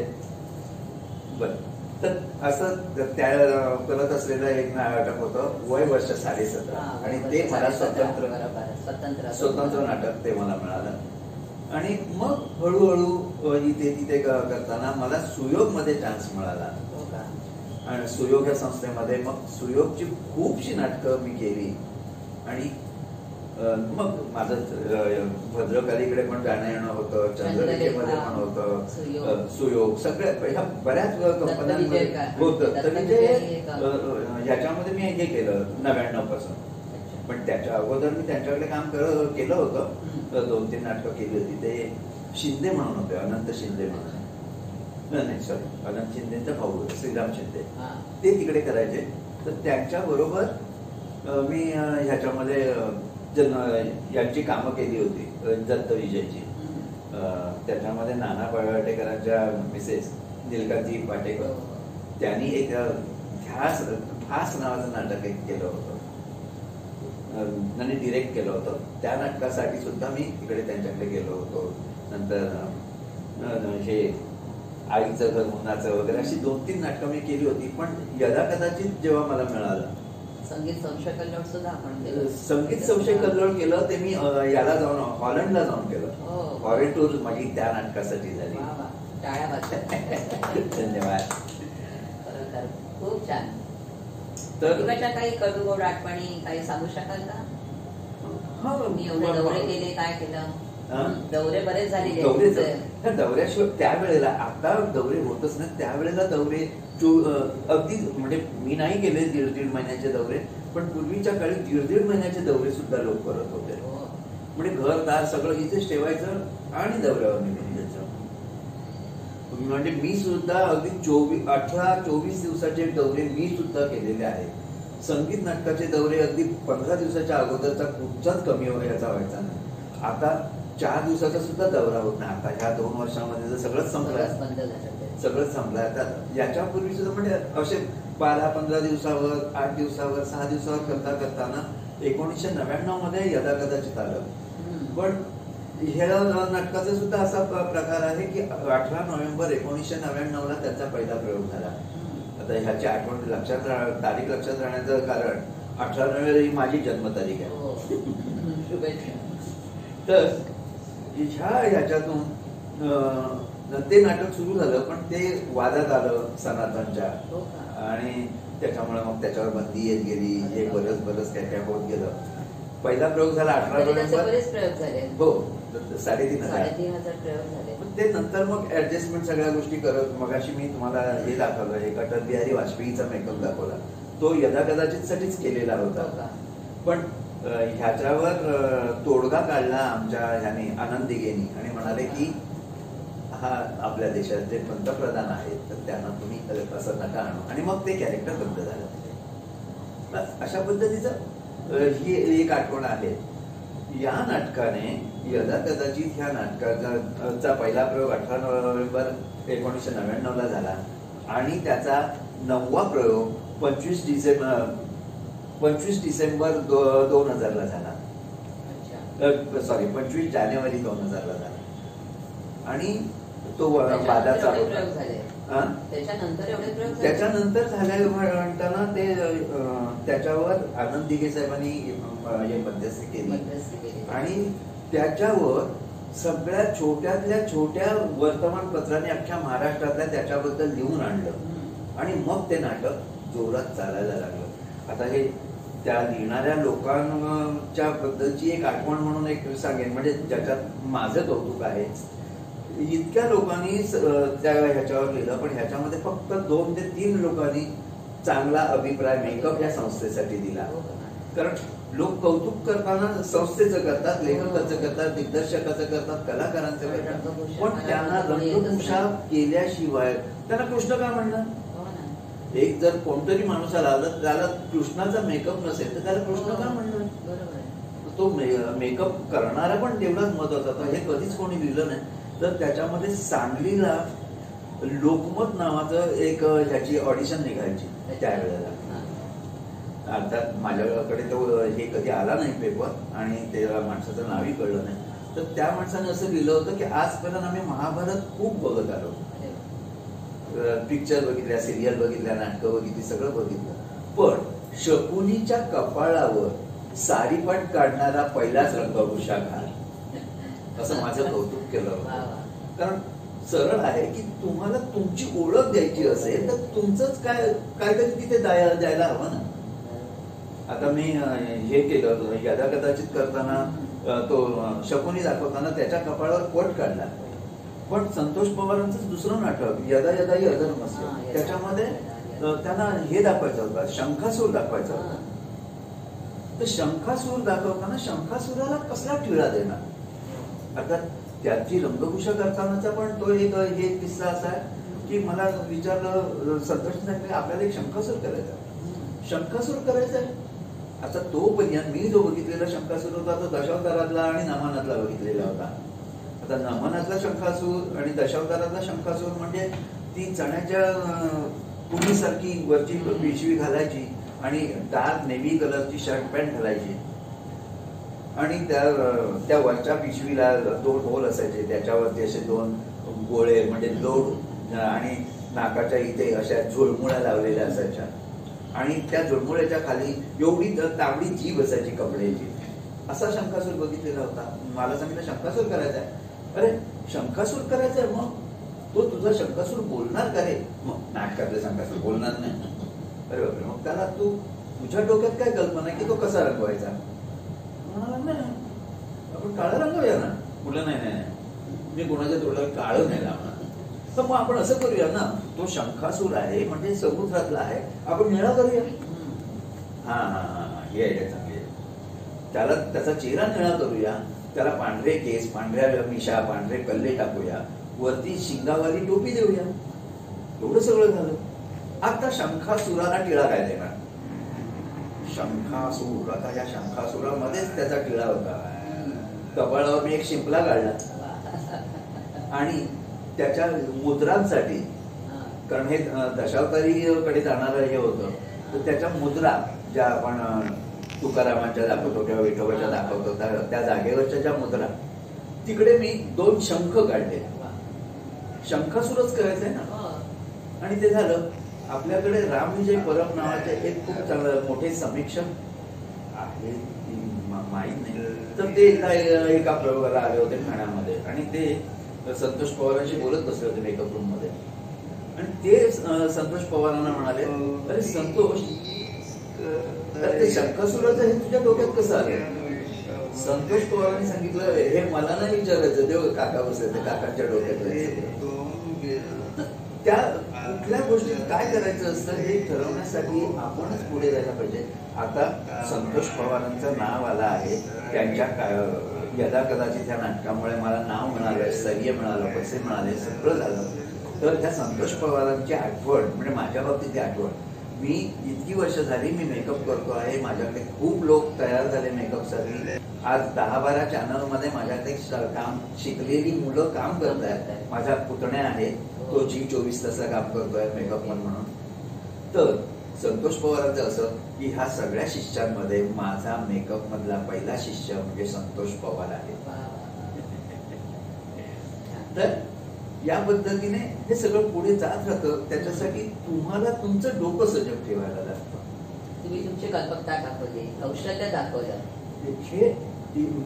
B: बर. तर असं त्या करत असलेलं एक नाटक होतं वय वर्ष 17.5 आणि ते मला स्वतंत्र नाटक ते मला मिळालं. आणि मग हळूहळू इथे तिथे करताना मला सुयोग मध्ये चान्स मिळाला. आणि सुयोग या संस्थेमध्ये मग सुयोगची खूपशी नाटकं मी केली. आणि मग माझं भद्रकालीकडे पण गाणं येणं होतं, चंद्रलेखेमध्ये पण होतं, सुयोग सगळ्या ह्या बऱ्याच कंपन्यांमध्ये होतं. तर म्हणजे ह्याच्यामध्ये मी हे केलं 99 पासून. पण त्याच्या अगोदर मी त्यांच्याकडे काम केलं होतं. 2-3 नाटकं केली होती. ते शिंदे म्हणून होते, अनंत शिंदे म्हणून. नाही सॉरी, अनंत शिंदेचा भाऊ श्रीराम शिंदे, ते तिकडे करायचे. तर त्यांच्या बरोबर मी ह्याच्यामध्ये यांची कामं केली होती, दत्त विजयची. त्याच्यामध्ये नाना पाटेकरांच्या मिसेस नीलकांती पाटेकर, त्यांनी एक ध्यास नावाचं नाटक एक केलं होतं आणि डिरेक्ट केलं होतं. त्या नाटकासाठी सुद्धा मी तिकडे त्यांच्याकडे गेलो होतो. नंतर हे आईचं घर उन्हाचं वगैरे अशी 2-3 नाटकं मी केली होती. पण यदा कदाचित जेव्हा मला मिळालं
A: संगीत संशय कल्लोळ सुद्धा आपण केलं.
B: संगीत संशय कल्लोळ केलं ते मी याला जाऊन हॉलंडला जाऊन केलं. फॉरेन टूर माझी त्या नाटकासाठी झाली.
A: टाळ्या वाजवा.
B: धन्यवाद.
A: खूप छान. तर काही कडूगोड आठवणी काही सांगू शकाल का? मी एवढे दौरे केले, काय केलं? दौरे बरेच झालेले.
B: दौऱ्याशिवाय त्यावेळेला, आता दौरे होतच नाही, त्यावेळेला दौरे अगदी म्हणजे मी नाही केले 1.5 महिन्याचे दौरे, पण पूर्वीच्या काळी 1.5 महिन्याचे दौरे सुद्धा लोक करत होते. म्हणजे घरदार सगळं इथेच ठेवायचं आणि दौऱ्यावर निघून जायचं. म्हणजे मी सुद्धा अगदी 18-24 दिवसाचे दौरे मी सुद्धा केलेले आहेत. संगीत नाटकाचे दौरे अगदी 15 दिवसाच्या अगोदरचा कुठचाच कमी याचा व्हायचा नाही. आता 4 दिवसाचा सुद्धा दौरा होत नाही. आता ह्या 2 वर्षामध्ये जर सगळंच संपलं. आता याच्यापूर्वी सुद्धा म्हणजे असे 12-15 दिवसावर, 8 दिवसावर, 6 दिवसावर करताना 1999 मध्ये यदा कदाचित आलं. पण ह्या नाटकाचा सुद्धा असा प्रकार आहे की 18 नोव्हेंबर 1999 ला त्यांचा पहिला प्रयोग झाला. आता ह्याची आठवण तारीख लक्षात राहण्याचं कारण 18 नोव्हेंबर ही माझी जन्मतारीख आहे. तर ह्याच्यातून ते नाटक सुरू झालं, पण ते वादात आलं सनातनच्या. आणि त्याच्यामुळे मग त्याच्यावर बंदी येत गेली. हे बरंच काय काय होत गेलं. पहिला प्रयोग झाला 18 नोव्हेंबर. हो, 3,500
A: प्रयोग झाले.
B: ते नंतर मग ऍडजस्टमेंट सगळ्या गोष्टी करत, मगाशी मी तुम्हाला हे दाखवलं, हे अटल बिहारी वाजपेयीचा मेकअप दाखवला, तो यदा कदाचित साठीच केलेला होता. पण ह्याच्यावर तोडगा काढला आमच्या ह्याने, आनंद दिघेनी, आणि म्हणाले की हा आपल्या देशाचे पंतप्रधान आहेत, तर त्यांना तुम्ही असं नका आणू. आणि मग ते कॅरेक्टर बंद झालं. अशा पद्धतीचं ही एक आठवण आहे. या नाटकाने यदा कदाचित ह्या नाटकाचा पहिला प्रयोग 18 नोव्हेंबर 1999 ला झाला आणि त्याचा 9वा प्रयोग 25 डिसेंबर 2000 ला झाला. सॉरी 25 जानेवारी 2000 ला झाला. आणि तो वादाचा होता. त्याच्यानंतर झाल्या म्हणताना ते त्याच्यावर आनंद दिघे साहेबांनी मध्यस्थी केली आणि त्याच्यावर सगळ्या छोट्यातल्या छोट्या वर्तमानपत्रांनी अख्ख्या महाराष्ट्रातल्या त्याच्याबद्दल लिहून आणलं आणि मग ते नाटक जोरात चालायला लागलं. आता हे त्या लिहिणाऱ्या लोकांच्या बद्दलची एक आठवण म्हणून एक सांगेन, म्हणजे ज्याच्यात माझं कौतुक आहे. इतक्या लोकांनी त्या ह्याच्यावर लिहिलं, पण ह्याच्यामध्ये फक्त 2 ते 3 लोकांनी चांगला अभिप्राय मेकअप या संस्थेसाठी दिला. कारण लोक कौतुक करताना संस्थेचं करतात, लेखकाचं करतात, दिग्दर्शकाचं करतात, कलाकारांचं करतात, पण त्यांना रंगभूषा केल्याशिवाय त्यांना कृष्ण काय म्हणणार? एक जर कोणतरी माणूस आला त्याला कृष्णाचा मेकअप नसेल तर त्याला कृष्ण काय म्हणणार? तो मेकअप करणारा पण तेवढाच महत्वाचा होता. हे कधीच कोणी लिहिलं नाही. तर त्याच्यामध्ये सांगलीला लोकमत नावाचं एक ह्याची ऑडिशन निघायची त्यावेळेला. अर्थात माझ्याकडे तो हे कधी आला नाही पेपर आणि त्या माणसाचं नावही कळलं नाही. तर त्या माणसाने असं लिहिलं होतं की आजपर्यंत आम्ही महाभारत खूप बघत आलो, पिक्चर बघितल्या, सिरियल बघितल्या, नाटकं बघितली, सगळं बघितलं, पण शकुनीच्या कपाळावर साडीपाट काढणारा पहिलाच रंगभूषाकार, असं माझं कौतुक केलं होतं. कारण सरळ आहे की तुम्हाला तुमची ओळख द्यायची असेल तर तुमचंच काहीतरी तिथे द्यायला हवं ना. आता मी हे केलं, यदा कदाचित करताना तो शकुनी दाखवताना त्याच्या कपाळावर कोट काढला, पण संतोष पवारांचं दुसरं नाटक यदा यदा ही अधर्मस्य, त्याच्यामध्ये त्यांना हे दाखवायचं होतं, शंखासूर दाखवायचा होता. तर शंखासूर दाखवताना शंखासुराला कसला टिळा देणार? आता त्याची रंगभूषा करतानाचा पण तो एक हे किस्सा असा आहे की मला विचारलं, संतोषने सांगितलं आपल्याला एक शंखासूर करायचा, शंखासूर करायचा आहे. आता तोपर्यंत मी जो बघितलेला शंखासूर होता तो दशावतारातला आणि नमनातला बघितलेला होता. आता नमनातला शंखासूर आणि दशावतारातला शंखासूर म्हणजे ती चण्याच्या पुरीसारखी वरची पिशवी घालायची आणि डार्क नेव्ही कलरची शर्ट पॅन्ट घालायची आणि त्या वरच्या पिशवीला 2 होल असायचे, त्याच्यावरती असे 2 गोळे म्हणजे लोड आणि नाकाच्या इथे अशा झुळमुळ्या लावलेल्या असायच्या आणि त्या झुळमुळ्याच्या खाली एवढी तांबडी जीभ असायची कपड्याची. असा शंखासूर बघितलेला होता. मला सांगितलं शंखासूर करायचा आहे. अरे शंखासूर करायचा आहे, मग तो तुझा शंखासूर बोलणार का रे? मग नाटकातले शंखासूर बोलणार नाही. अरे बापरे, मग त्याला तुझ्या डोक्यात काय कल्पना आहे की तो कसा रंगवायचा? म्हणाला नाही आपण काळा रंगवूया ना. मुलं नाही नाही मी कोणाच्या तोंडावर काळं नाही लावणार. तर मग आपण असं करूया ना, तो शंखासूर आहे म्हणजे समुद्रातला आहे, आपण निळा करूया. हा हा हा हे चांगले, त्याला त्याचा चेहरा निळा करूया, त्याला पांढरे केस, पांढऱ्या मिशा, पांढरे कल्ले टाकूया, वरती शिंगावाली टोपी देऊया. एवढं सगळं झालं. आता शंखासुराला टिळा काय देणार? शंखासूर, आता या शंखासुरामध्येच त्याचा टिळा होता. कपाळावर मी एक शिंपला काढला आणि त्याच्या मुद्रांसाठी, कारण हे दशावतारी कडे जाणारं हे होतं, तर त्याच्या मुद्रा ज्या आपण तुकारामांच्या दाखवतो किंवा विठोबाच्या दाखवतो त्या जागेवरच्या ज्या मुद्रा, तिकडे मी 2 शंख काढले. शंखासूरच करायचंय ना. आणि ते झालं. आपल्याकडे रामविजय परब नावाचे एक खूप चांगलं मोठे समीक्षक आहे, माहीत नाही, तर ते एका प्रयोगाला आले होते ठाण्यामध्ये आणि ते संतोष पवारांशी बोलत बसले होते मेकअप रूम मध्ये. आणि ते संतोष पवारांना म्हणाले, अरे संतोष, ते शंखासुराचं हे तुझ्या डोक्यात कसं आलं? संतोष पवारांनी सांगितलं, हे मला नाही विचारायचं, देव काका बसायचे, काकांच्या डोक्यात. त्या कुठल्या गोष्टीत काय करायचं असतं हे ठरवण्यासाठी आपणच पुढे जायला पाहिजे. आता संतोष पवारांचं नाव आलं आहे, त्यांच्या यदा कदाचित त्या नाटकामुळे मला नाव मिळालं, स्थैर्य मिळालं, पैसे मिळाले, सगळं झालं. तर त्या संतोष पवारांची आठवण म्हणजे माझ्या बाबतीतली आठवण, मी इतकी वर्ष झाली मी मेकअप करतो आहे, माझ्याकडे खूप लोक तयार झाले मेकअपसाठी. आज 10-12 चॅनलमध्ये माझ्याकडे काम शिकलेली मुलं काम करत आहेत. माझा पुतण्या आहे, तो G24 तासला काम करतोय मेकअप म्हणून. तर संतोष पवारांचं असं की ह्या सगळ्या शिष्यांमध्ये माझा मेकअप मधला पहिला शिष्य म्हणजे संतोष पवार आहे. तर या पद्धतीने हे सगळं पुढे जात राहतं. त्याच्यासाठी तुम्हाला तुमचं डोकं सजग ठेवायला लागतं.
A: तुम्ही तुमची कल्पकता दाखवली, कौशल्य दाखवलं,
B: हे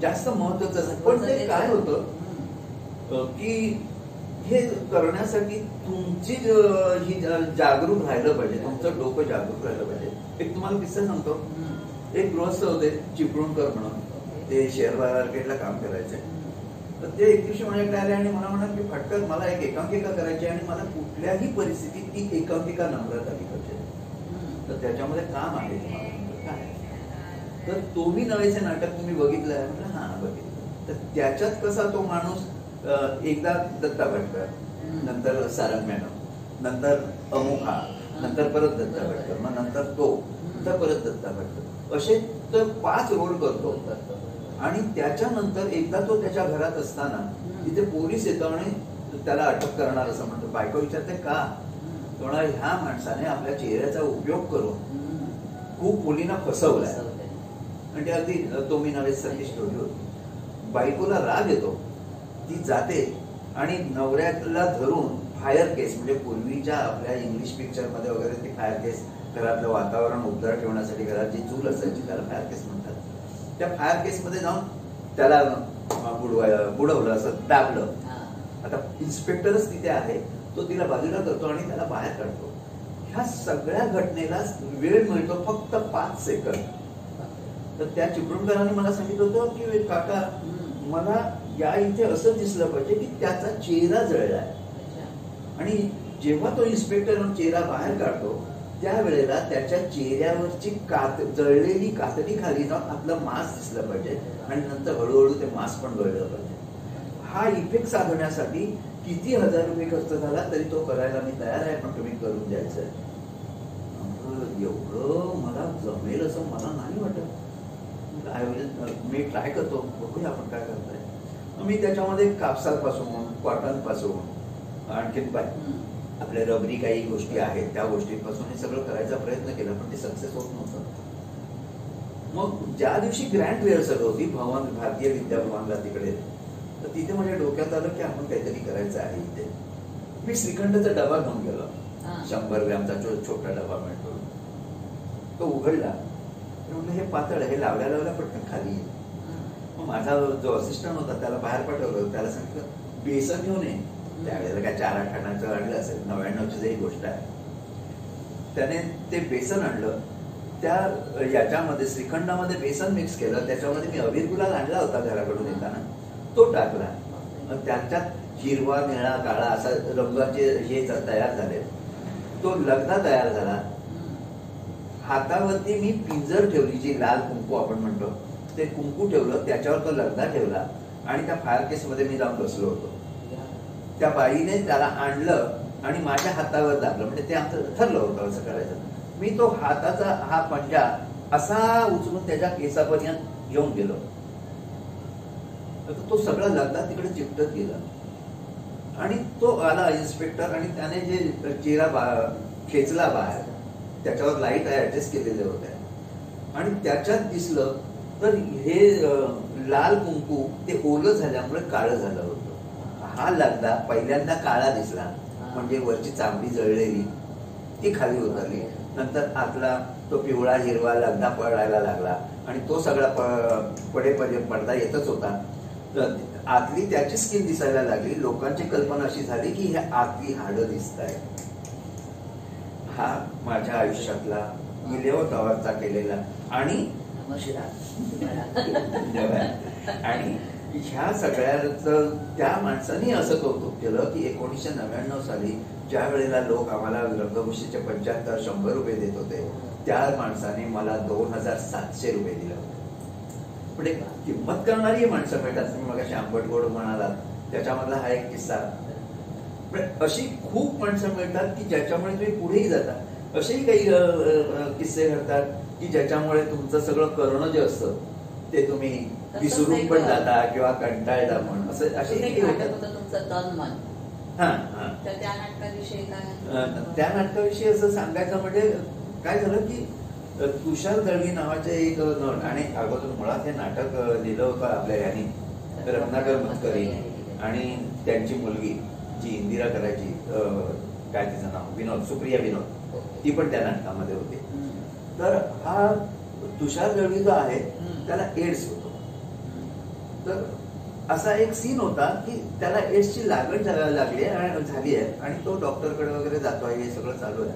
B: जास्त महत्वाचं असतं. पण ते काय होतं की हे करण्यासाठी तुमची ही जागरूक राहिलं पाहिजे, तुमचं डोकं जागरूक राहिलं पाहिजे. एक तुम्हाला किस्सा सांगतो. एक गृहस्थ होते चिपळूणकर म्हणून, ते शेअर मार्केटला काम करायचे. तर ते एक दिवशी माझ्याकडे आले आणि मला म्हणाले की फटकन मला एक एकांकिका करायची आणि मला कुठल्याही परिस्थितीत ती एकांकिका नम्रता आली पाहिजे. तर त्याच्यामध्ये काम आहे काय? तर तुम्ही नवेचे नाटक तुम्ही बघितलं आहे? म्हटलं हा बघितलं. तर त्याच्यात कसा तो माणूस एकदा दत्ता भटकर, नंतर सारंग मॅडम, नंतर अमुखा, नंतर परत दत्ता भटकर, मग नंतर तो, नंतर परत दत्ता भटकर, असे तर 5 रोल करतो. आणि त्याच्यानंतर एकदा तो त्याच्या घरात असताना तिथे पोलीस येतो आणि त्याला अटक करणार असं म्हणतो. बायको विचारते का? तो म्हणाला ह्या माणसाने आपल्या चेहऱ्याचा उपयोग करून खूप मुलींना फसवलाय. म्हणजे अगदी तो मी नव्हे सारखी स्टोरी होती. बायकोला राग येतो, ती जाते आणि नवऱ्याला धरून फायर केस, म्हणजे पूर्वीच्या आपल्या इंग्लिश पिक्चर मध्ये वगैरे ते फायर केस, घरातलं वातावरण उबदार ठेवण्यासाठी घरात जी चूल असायची त्याला फायर केस म्हणतात, त्या फायर केस मध्ये जाऊन त्याला बुडवलं, असं दाबलं. आता इन्स्पेक्टरच तिथे आहे, तो तिला बाजूला करतो आणि त्याला बाहेर काढतो. ह्या सगळ्या घटनेला वेळ मिळतो फक्त 5 सेकंद. तर त्या चिपळूणकरांनी मला सांगितलं होतं की काका, मला या इथे असं दिसलं पाहिजे की त्याचा चेहरा जळलाय. आणि जेव्हा तो इन्स्पेक्टर चेहरा बाहेर काढतो त्यावेळेला त्याच्या चेहऱ्यावरची जळलेली कातडी खाली जाऊन आपलं मांस दिसलं पाहिजे आणि नंतर हळूहळू ते मांस पण गळलं पाहिजे. हा इफेक्ट साधण्यासाठी किती हजार रुपये खर्च झाला तरी तो करायला मी तयार आहे, पण तुम्ही करून द्यायचंय. एवढं मला जमेल असं मला नाही वाटत. मी ट्राय करतो, बघूया आपण काय करताय. मी त्याच्यामध्ये कापसापासून, कॉटन पासून, आणखीन आपल्या रबरी काही गोष्टी आहेत त्या गोष्टींपासून हे सगळं करायचा प्रयत्न केला, पण ते सक्सेस होत नव्हतं. मग ज्या दिवशी ग्रँड रिहर्सल होती भवन, भारतीय विद्या भवनला तिकडे, तर तिथे माझ्या डोक्यात आलं की आपण काहीतरी करायचं आहे इथे. मी श्रीखंडचा डबा घेऊन गेलो, 100 ग्रॅमचा छोटा डबा मिळतो, तो उघडला. म्हटलं हे पातळ, हे लावल्या लावल्या पटकन खाली येईल. मग माझा जो असिस्टंट होता त्याला बाहेर पाठवलं, त्याला सांगितलं बेसन घेऊन ये. त्यावेळेला काय 4-8 आण्याचं आणलं असेल, 99ची जरी गोष्ट आहे. त्याने ते बेसन आणलं, त्या याच्यामध्ये श्रीखंडामध्ये बेसन मिक्स केलं, त्याच्यामध्ये मी अबीर गुलाल आणला होता घराकडून येताना, तो टाकला. त्याच्यात हिरवा, निळा, काळा असा रंगाचे हे तयार झाले. तो लगदा तयार झाला. हातावरती मी पिंजर ठेवली, जी लाल कुंकू आपण म्हणतो, ते कुंकू ठेवलं, त्याच्यावर तो लगदा ठेवला आणि त्या फायर केस मध्ये मी जाऊन बसलो होतो. त्या बाईने त्याला आणलं आणि माझ्या हातावर दाबलं, म्हणजे ते आमचं ठरलं होतं असं करायचं. मी तो हाताचा हा पंजा असा उचलून त्याच्या केसापर्यंत घेऊन गेलो. तो सगळा लगदा तिकडे चिकटत गेला आणि तो आला इन्स्पेक्टर आणि त्याने जे चेहरा खेचला बाहेर, त्याच्यावर लाईट ऍडजस्ट केलेले होते आणि त्याच्यात दिसलं तर हे लाल कुंकू ते ओलं झाल्यामुळे काळं झालं होतं. हा लगदा पहिल्यांदा काळा दिसला, म्हणजे वरची चांबडी जळलेली ती खाली उतरली. नंतर आतला तो पिवळा हिरवा लगदा पडायला लागला आणि तो सगळा पडदा येतच होता. आतली त्याची स्किन दिसायला लागली. लोकांची कल्पना अशी झाली की हे आतली हाडं दिसत आहे. हा माझ्या आयुष्यातला 11th आवरचा केलेला आणि ह्या सगळ्याचं त्या माणसाने असं कौतुक केलं की 1999 साली ज्या वेळेला लोक आम्हाला रंगभूषेचे 75-100 रुपये देत होते, त्या माणसाने मला 2700 रुपये दिले होते. म्हणजे किंमत करणारी माणसं मिळतात. तुम्ही मगाशी आंबट गोड म्हणालात, त्याच्यामधला हा एक किस्सा. अशी खूप माणसं मिळतात की ज्याच्यामुळे तुम्ही पुढेही जाता. असेही काही किस्से घडतात की ज्याच्यामुळे तुमचं सगळं करणं जे असतं ते तुम्ही विसरून पण जाता किंवा कंटाळता पण. असं असे
A: नाटक होतं तुमचं तन मन. तर त्या नाटकाविषयी काय?
B: त्या नाटकाविषयी असं सांगायचं म्हणजे काय झालं की तुषार दळवी नावाचे एक नट, आणि अगोदर मुळात हे नाटक लिहिलं होतं आपल्या यांनी, रत्नाकर मतकरी आणि त्यांची मुलगी जी इंदिरा करायची, काय तिचं नाव, विनोद, सुप्रिया विनोद, ती पण त्या नाटकामध्ये होती. तर हा तुषार दळवी जो आहे त्याला एड्स होतो. तर असा एक सीन होता की त्याला एड्सची लागण झाली आहे आणि तो डॉक्टरकडे वगैरे जातो आहे, हे सगळं चालू आहे.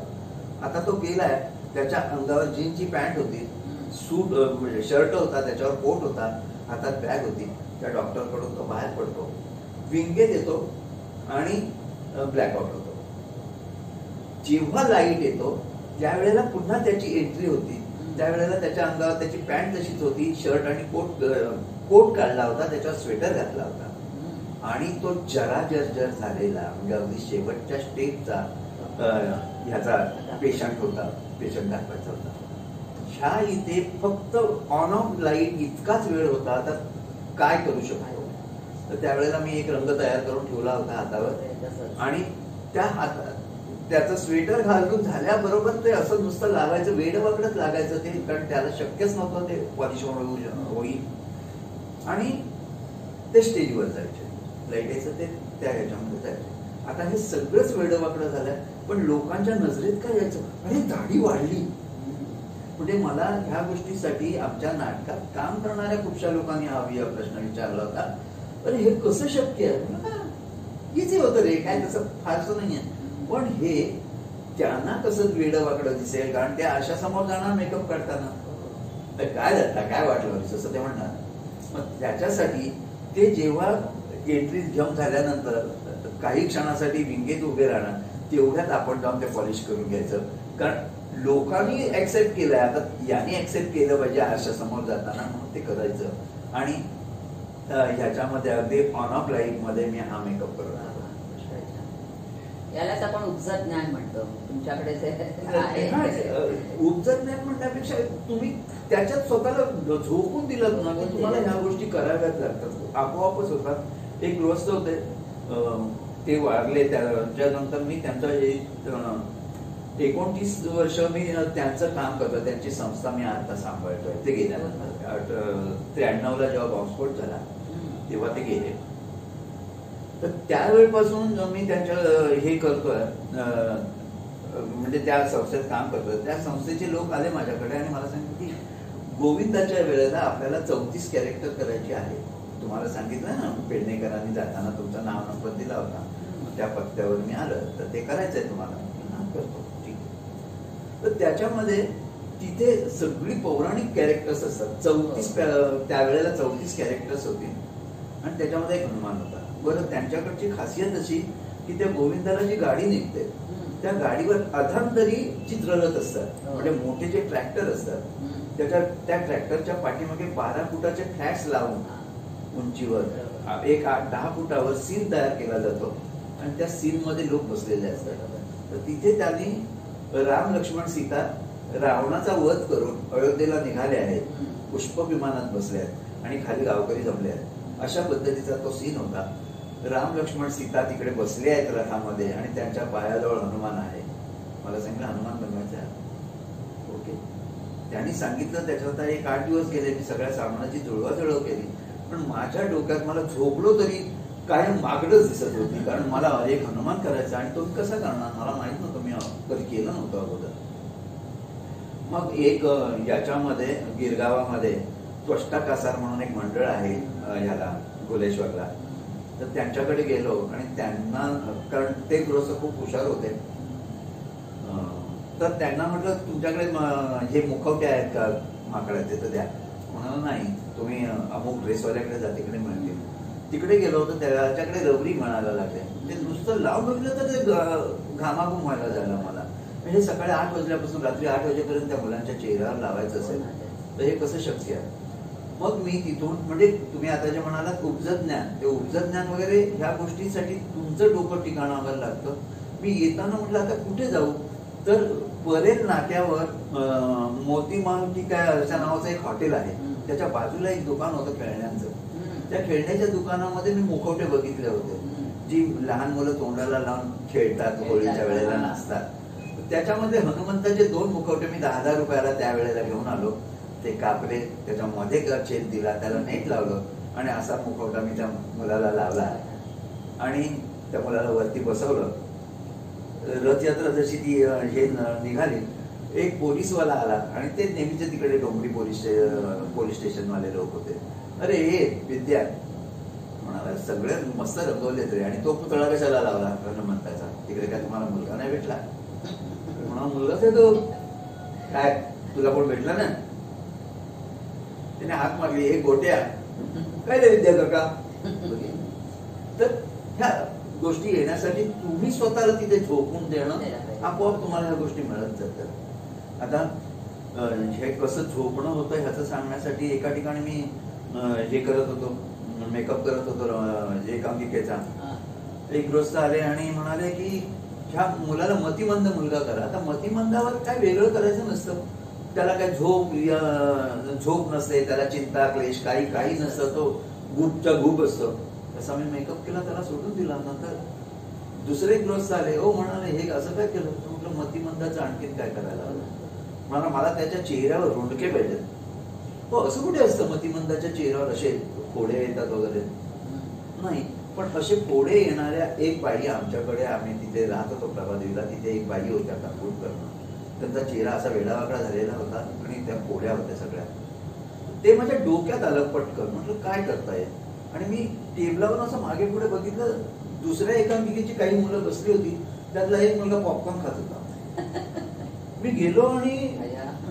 B: आता तो गेलाय, त्याच्या अंगावर जीनची पॅन्ट होती, सूट म्हणजे शर्ट होता, त्याच्यावर कोट होता, हातात बॅग होती. त्या डॉक्टरकडून तो बाहेर पडतो, विंगेत येतो आणि ब्लॅकआउट होतो. जेव्हा लाईट येतो त्यावेळेला पुन्हा त्याची एंट्री होती. त्यावेळेला त्याच्या अंगावर त्याची पॅन्ट तशीच होती, शर्ट आणि कोट काढला होता, त्याच्यावर स्वेटर घातला होता आणि तो जरा जर्जर झालेला, म्हणजे अगदी शेवटच्या स्टेजचा ह्याचा पेशंट होता, पेशंट दाखवायचा होता. ह्या इथे फक्त ऑन ऑफ लाईट इतकाच वेळ होता, तर काय करू शकतो. तर त्यावेळेला मी एक रंग तयार करून ठेवला होता हातावर आणि त्या हातात त्याचं स्वेटर घालून झाल्याबरोबर ते असं नुसतं लागायचं, वेडवाकडच लागायचं ते, कारण त्याला शक्यच नव्हतं ते पॉलिश होईल. आणि ते स्टेजवर जायचे, लाईट यायचं ते त्या ह्याच्यामध्ये जायचे. आता हे सगळंच वेडवाकडं झालंय, पण लोकांच्या नजरेत काय यायचं, अरे दाढी वाढली. म्हणजे मला ह्या गोष्टीसाठी आमच्या नाटकात काम करणाऱ्या खूपशा लोकांनी हा प्रश्न विचारला होता, अरे हे कसं शक्य आहे. इथे होतं रे, काय तसं फारसं नाहीये, पण हे त्यांना कसं वेडवाकडं दिसेल, कारण ते आशा समोर जाणार मेकअप काढताना, तर काय जाता काय वाटलं असं ते म्हणणार. मग त्याच्यासाठी ते जेव्हा एंट्री घेऊन झाल्यानंतर काही क्षणासाठी विंगेत उभे राहणार, तेवढ्यात आपण जाऊन ते पॉलिश करून घ्यायचं, कारण लोकांनी ऍक्सेप्ट केलंय, आता याने ऍक्सेप्ट केलं पाहिजे आरशासमोर जाताना, म्हणून ते करायचं. आणि ह्याच्यामध्ये अगदी ऑन ऑफ लाईफ मध्ये मी हा मेकअप करत आलो.
A: यालाच आपण उपजत ज्ञान म्हणतो. तुमच्याकडे जे
B: उपजत ज्ञान म्हणण्यापेक्षा तुम्ही त्याच्यात स्वतःला झोकून दिलं ना, की तुम्हाला ह्या गोष्टी कराव्याच लागतात, आपोआपच होतात. एक गृहस्थ होते, ते वारले, त्याच्यानंतर मी त्यांचं 29 वर्ष मी त्यांचं काम करतो, त्यांची संस्था मी आता सांभाळतोय. ते गेल्यानंतर 93ला जेव्हा बॉम्बस्फोट झाला तेव्हा ते गेले. तर त्यावेळेपासून मी त्यांच्या हे करतोय, म्हणजे त्या संस्थेत काम करतोय. त्या संस्थेचे लोक आले माझ्याकडे आणि मला सांगितलं की गोविंदाच्या वेळेला आपल्याला 34 कॅरेक्टर करायची आहे. तुम्हाला सांगितलं ना, पेडणेकरांनी जाताना तुमचा नाव नंबर दिला होता, त्या पत्त्यावर मी आलं, तर ते करायचंय तुम्हाला. करतो, ठीक. तर त्याच्यामध्ये तिथे सगळी पौराणिक कॅरेक्टर्स असतात. 34 त्यावेळेला 34 कॅरेक्टर्स होते आणि त्याच्यामध्ये एक हनुमान होता. बरं, त्यांच्याकडची खासियत अशी की त्या गोविंदाला जी गाडी निघते त्या गाडीवर अधांतरी चित्ररथ असतात, म्हणजे मोठे जे ट्रॅक्टर असतात त्या ट्रॅक्टरच्या पाठीमागे 12 फुटाचे फ्लॅट्स लावून उंचीवर एक 8-10 फुटावर सीन तयार केला जातो आणि त्या सीन मध्ये लोक बसलेले असतात. तर तिथे त्यांनी राम लक्ष्मण सीता रावणाचा वध करून अयोध्येला निघाले आहेत, पुष्प विमानात बसले आहेत आणि खाली गावकरी जमले आहेत, अशा पद्धतीचा तो सीन होता. राम लक्ष्मण सीता तिकडे बसले आहेत रथामध्ये आणि त्यांच्या पायाजवळ हनुमान आहे. मला सांगितलं हनुमान बनवायचं आहे. ओके, त्यांनी सांगितलं. त्याच्यात 1-8 दिवस गेले, मी सगळ्या सामानाची जुळवाजुळव केली, पण माझ्या डोक्यात मला झोपलो तरी कायम मागडच दिसत होती, कारण मला एक हनुमान करायचा आणि तो कसा करणार मला माहित नव्हतं, मी कधी केलं नव्हतं अगोदर. मग एक याच्यामध्ये गिरगावामध्ये त्वष्टा कासार म्हणून एक मंडळ आहे ह्याला गोलेश्वरला, तर त्यांच्याकडे गेलो आणि त्यांना, कारण ते गृहस्थ खूप हुशार होते, तर त्यांना म्हटलं तुमच्याकडे हे मुखवटे आहेत का माकडाचे, तर द्या. म्हणाला नाही, तुम्ही अमुक ड्रेसवाल्याकडे जा, तिकडे मिळतील. तिकडे गेलो होतो, त्याच्याकडे रबरी मिळायला लागले. ते नुसतं लावून बघितलं तर ते घामाघूम व्हायला झालं मला. म्हणजे सकाळी 8 वाजल्यापासून रात्री 8 वाजेपर्यंत त्या मुलांच्या चेहऱ्यावर लावायचं असेल तर हे कसं शक्य आहे. मग मी तिथून, म्हणजे तुम्ही आता जे म्हणालात उपजत ज्ञान, ते उपजत ज्ञान वगैरे ह्या गोष्टीसाठी तुमचं डोकं ठिकाणावर लागतं. मी येताना म्हटलं आता कुठे जाऊ, तर परेल नाक्यावर मोतीमहल की काय अशा नावाचं एक हॉटेल आहे, त्याच्या बाजूला एक दुकान होतं खेळण्यांचं. त्या खेळण्याच्या दुकानामध्ये मी मुखवटे बघितले होते, जी लहान मुलं तोंडाला लावून खेळतात, होळीच्या वेळेला नाचतात. त्याच्यामध्ये हनुमंताचे 2 मुखवटे मी 10,000 रुपयाला त्यावेळेला घेऊन आलो. ते कापले, त्याच्यामध्ये छेद दिला, त्याला नेट लावलं आणि असा मुखवटा मी त्या मुलाला लावला आणि त्या मुलाला वरती बसवलं. रथयात्रा जशी ती हे निघाली, एक पोलीसवाला आला आणि ते नेहमीचे तिकडे डोंगरी पोलीस स्टेशनवाले लोक होते. अरे हे विद्या म्हणाला, सगळे मस्त रंगवले तरी, आणि तो पुतळा कशाला लावला हनुमंताचा, तिकडे काय तुम्हाला मुलगा नाही भेटला? म्हणा मुलगाच आहे तो, काय तुला कोण भेटला ना? त्याने हात मारली, एक गोट्या काय रे विद्या काका. तर ह्या गोष्टी येण्यासाठी तुम्ही स्वतःला तिथे झोपून देणं, आपोआप तुम्हाला ह्या गोष्टी मिळत जातात. आता हे कसं झोपणं होतं ह्याचं सांगण्यासाठी एका ठिकाणी मी हे करत होतो, मेकअप करत होतो एकांकिकेचा. एक गृहस्थ आले आणि म्हणाले की ह्या मुलाला मतिमंद मुलगा करा. आता मतिमंदावर काय वेगळं करायचं नसतं, त्याला काय झोप नसते, त्याला चिंता क्लेश काही नसतं, तो गुपचा गुप असतो. तसा मी मेकअप केला, त्याला सोडून दिला. नंतर दुसरे गृहस्थ आले, हो म्हणाले हे असं काय केलं? म्हटलं मतिमंदाचं आणखीन काय करायला हवं. मला त्याच्या चेहऱ्यावर रुंडके पाहिजेत. हो असं कुठे असतं मतिमंदाच्या चेहऱ्यावर असे फोडे येतात वगैरे, नाही, पण असे पुढे येणाऱ्या एक बाई आमच्याकडे, आम्ही तिथे राहत होतो प्रभादेवीला, तिथे एक बाई होत्या काकूरकर. त्यांचा चेहरा असा वेडावाकडा झालेला होता आणि त्या पोळ्या होत्या सगळ्या. ते माझ्या डोक्यात आलं पटकन. म्हटलं काय करताय? आणि मी टेबलावर असं मागे पुढे बघितलं, दुसऱ्या एकांकिकेची काही मुलं बसली होती, त्यातला एक मुलगा पॉपकॉर्न खात होता. मी गेलो आणि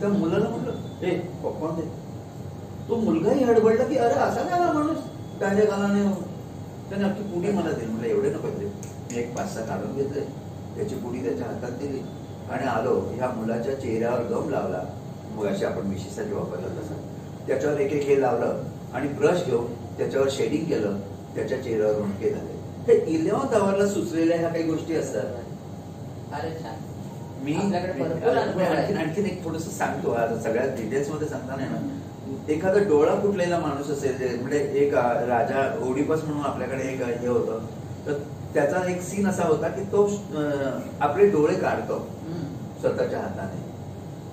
B: त्या मुलाला म्हटलं, ए पॉपकॉर्न दे. तो मुलगाही हडबडला की अरे असा काय माणूस गांजा घालाने. त्याने अख्खी पुडी मला दिली. म्हटलं एवढे नको दे. मी एक 5-6 काढून घेतले, त्याची पुडी त्याच्या हातात दिली आणि आलो. ह्या मुलाच्या चेहऱ्यावर गम लावला, मग अशी आपण मिशीसाठी वापरलं तसं. त्याच्यावर एक हे लावलं आणि ब्रश घेऊन त्याच्यावर शेडिंग केलं. त्याच्या चेहऱ्यावर रुणके झाले. हे 11th आवरला सुचलेल्या ह्या काही गोष्टी असतात.
A: फारच छान.
B: मी आणखीन एक थोडस सांगतो, आता सगळ्या डिटेल्स मध्ये सांगता नाही ना. एखादा डोळा फुटलेला माणूस असेल, म्हणजे एक राजा ओडिपस म्हणून आपल्याकडे एक हे होतं, तर त्याचा एक सीन असा होता की तो आपले डोळे काढतो स्वतःच्या हाताने.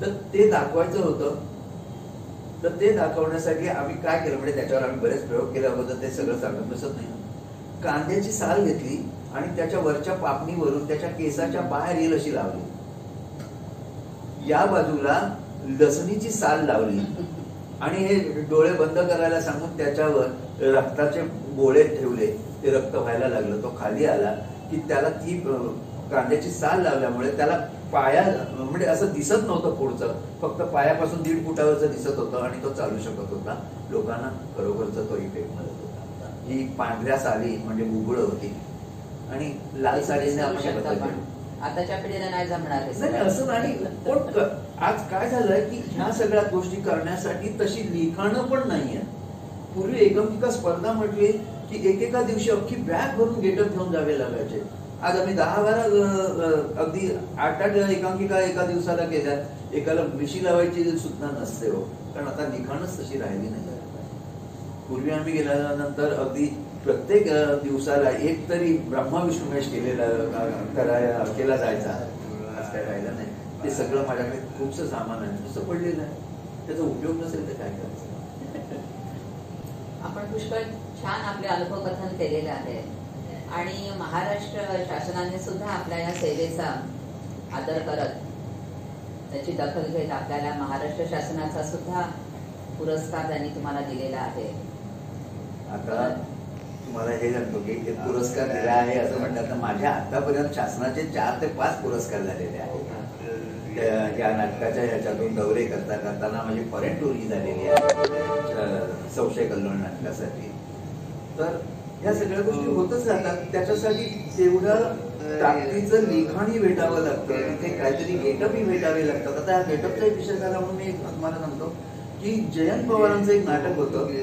B: तर ते दाखवायचं होतं. तर ते दाखवण्यासाठी आम्ही काय केलं, म्हणजे त्याच्यावर आम्ही बरेच प्रयोग केल्याबद्दल ते सगळं सांगत बसत नाही. कांद्याची साल घेतली आणि त्याच्या वरच्या पापणीवरून त्याच्या केसाच्या बाहेर येईल अशी लावली. या बाजूला लसणीची साल लावली आणि हे डोळे बंद करायला सांगून त्याच्यावर रक्ताचे गोळे ठेवले. ते रक्त व्हायला लागलं. तो खाली आला की त्याला ती कांद्याची साल लावल्यामुळे त्याला पाया, म्हणजे असं दिसत नव्हतं पुढचं, फक्त पायापासून 1.5 फुटावरचं दिसत होतं आणि तो चालू शकत होता. लोकांना खरोखरचा तो इफेक्ट मिळत होता. ही पांढऱ्या साली म्हणजे बुबुळ होती आणि लाल साडीने आपण
A: आताच्या पिढीला नाही जमणार
B: असं नाही. पण आज काय झालंय की ह्या सगळ्या गोष्टी करण्यासाठी तशी लिखाणं पण नाहीये. पूर्वी एकांकिका स्पर्धा म्हटली की एकेका दिवशी अख्खी बॅग भरून गेटअप घेऊन जावे लागायचे. आज आम्ही 10-12 अगदी 8-8 एकांकिका एका दिवसाला केल्या. एकाला मिशी लावायची सुद्धा नसते हो, कारण आता लिखाणच तशी राहिली नाही. पूर्वी आम्ही गेल्यानंतर अगदी प्रत्येक दिवसाला एक तरी ब्रह्मा विष्णुमेश केला जायचा. आज काय राहिलं नाही. ते सगळं माझ्याकडे खूपसं सामान आहे, नुसतं पडलेलं आहे. त्याचा उपयोग नसेल तर काय करायचं.
A: आपण पुष्कळ छान आपले अनुभव कथन केलेले आहे आणि महाराष्ट्र शासनाने सुद्धा आपल्या या सेवेचा आदर करत त्याची दखल घेत आपल्याला महाराष्ट्र शासनाचा सुद्धा पुरस्कार त्यांनी तुम्हाला दिलेला आहे.
B: आता तुम्हाला हे सांगतो की पुरस्कार दिला आहे असं म्हणतात, तर माझ्या आतापर्यंत शासनाचे 4 ते 5 पुरस्कार झालेले आहेत. या नाटकाच्या ह्याच्यातून दौरे करताना माझी फॉरेन टूर ही झालेली आहे संशय कल्लोळ नाटकासाठी. तर ह्या सगळ्या गोष्टी होतच राहतात. त्याच्यासाठी तेवढं ताकदीचं लिखाणही भेटावं लागतं, तिथे काहीतरी गेटअपही भेटावे लागतात. आता ह्या गेटअपचा एक विषय झाला म्हणून मी तुम्हाला सांगतो की जयंत पवारांचं एक नाटक होतं,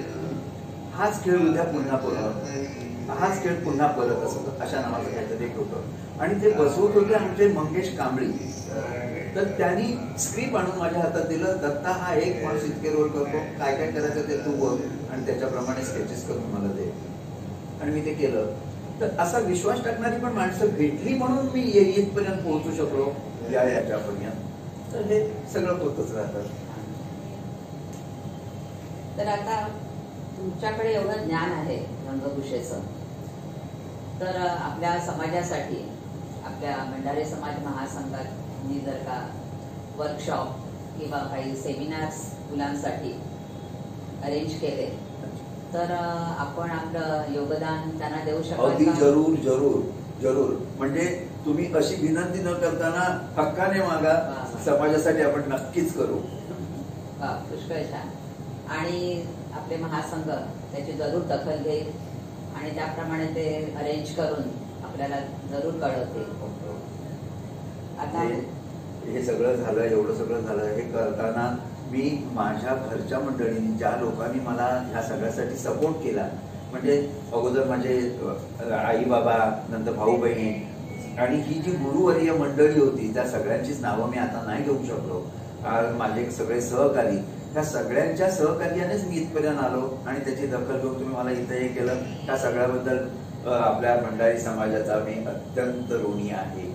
B: हाच खेळ उद्या पुन्हा परत, हाच खेळ पुन्हा परत असं अशा नावाचं काहीतरी एक होतं. आणि ते बसवत होते आमचे मंगेश कांबळी. तर त्यांनी स्क्रिप्ट आणून माझ्या हातात दिलं, दत्ता हा एक माणूस इतके रोल करतो, काय काय करायचं ते तू बघ आणि त्याच्याप्रमाणे स्केचेस करून मला दे. आणि मी ते केलं. तर असा विश्वास टाकणारी पण माणसं भेटली म्हणून मी इथपर्यंत पोहोचू शकलो याच्यापर्यंत. तर हे सगळं होतच राहतं.
A: तर आता तुमच्याकडे एवढं ज्ञान आहे रंगभूषेचं, तर आपल्या समाजासाठी आपल्या भंडारी समाज महासंघाने जर का वर्कशॉप किंवा काही सेमिनार्स मुलांसाठी अरेंज केले तर आपण आपलं योगदान त्यांना देऊ शकतो.
B: अगदी जरूर जरूर जरूर. म्हणजे तुम्ही अशी विनंती न करताना हक्काने मागा, समाजासाठी आपण नक्कीच करू.
A: पुष्कळ छान. आणि आपले महासंघ त्याची जरूर दखल घेईल आणि त्याप्रमाणे ते अरेंज करून आपल्याला जरूर कळवतील. आता
B: हे सगळं झालं, एवढं सगळं झालं, हे करताना मी माझ्या घरच्या मंडळींनी, ज्या लोकांनी मला ह्या सगळ्यासाठी सपोर्ट केला, म्हणजे अगोदर माझे आई बाबा, नंतर भाऊ बहिणी आणि ही जी गुरुवर्य मंडळी होती, त्या सगळ्यांचीच नावं मी आता नाही घेऊ शकलो. माझे सगळे सहकारी, त्या सगळ्यांच्या सहकार्यानेच मी इथपर्यंत आलो आणि त्याची दखल घेऊन तुम्ही मला इथं हे केलं. त्या सगळ्याबद्दल आपल्या भंडारी समाजाचा मी अत्यंत ऋणी आहे.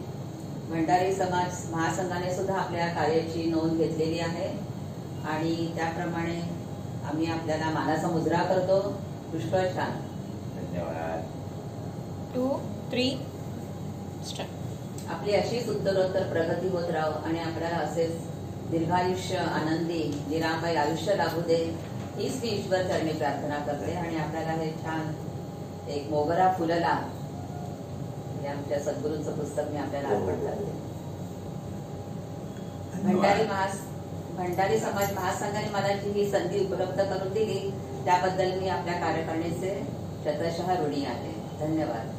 A: भंडारी समाज महासंघाने सुद्धा आपल्या कार्याची नोंद घेतलेली आहे आणि त्याप्रमाणे आम्ही आपल्याला मानाचा मुजरा करतो. पुष्कळ छान.
B: धन्यवाद.
C: 2, 3, स्टार्ट.
A: आपली अशीच उत्तरोत्तर प्रगती होत राहो आणि आपल्याला असेच दीर्घायुष्य, आनंदी, निरामय आयुष्य लाभू दे, हीच मी ईश्वर चरणी प्रार्थना करते. आणि आपल्याला हे छान एक मोगरा फुलला हे आमच्या सद्गुरूंचं पुस्तक मी आपल्याला अर्पण करते. भंडारी समाज महासंघाने मला जी ही संधी उपलब्ध करून दिली त्याबद्दल मी आपल्या कार्यकारिणीचे शतशः ऋणी आहे. धन्यवाद.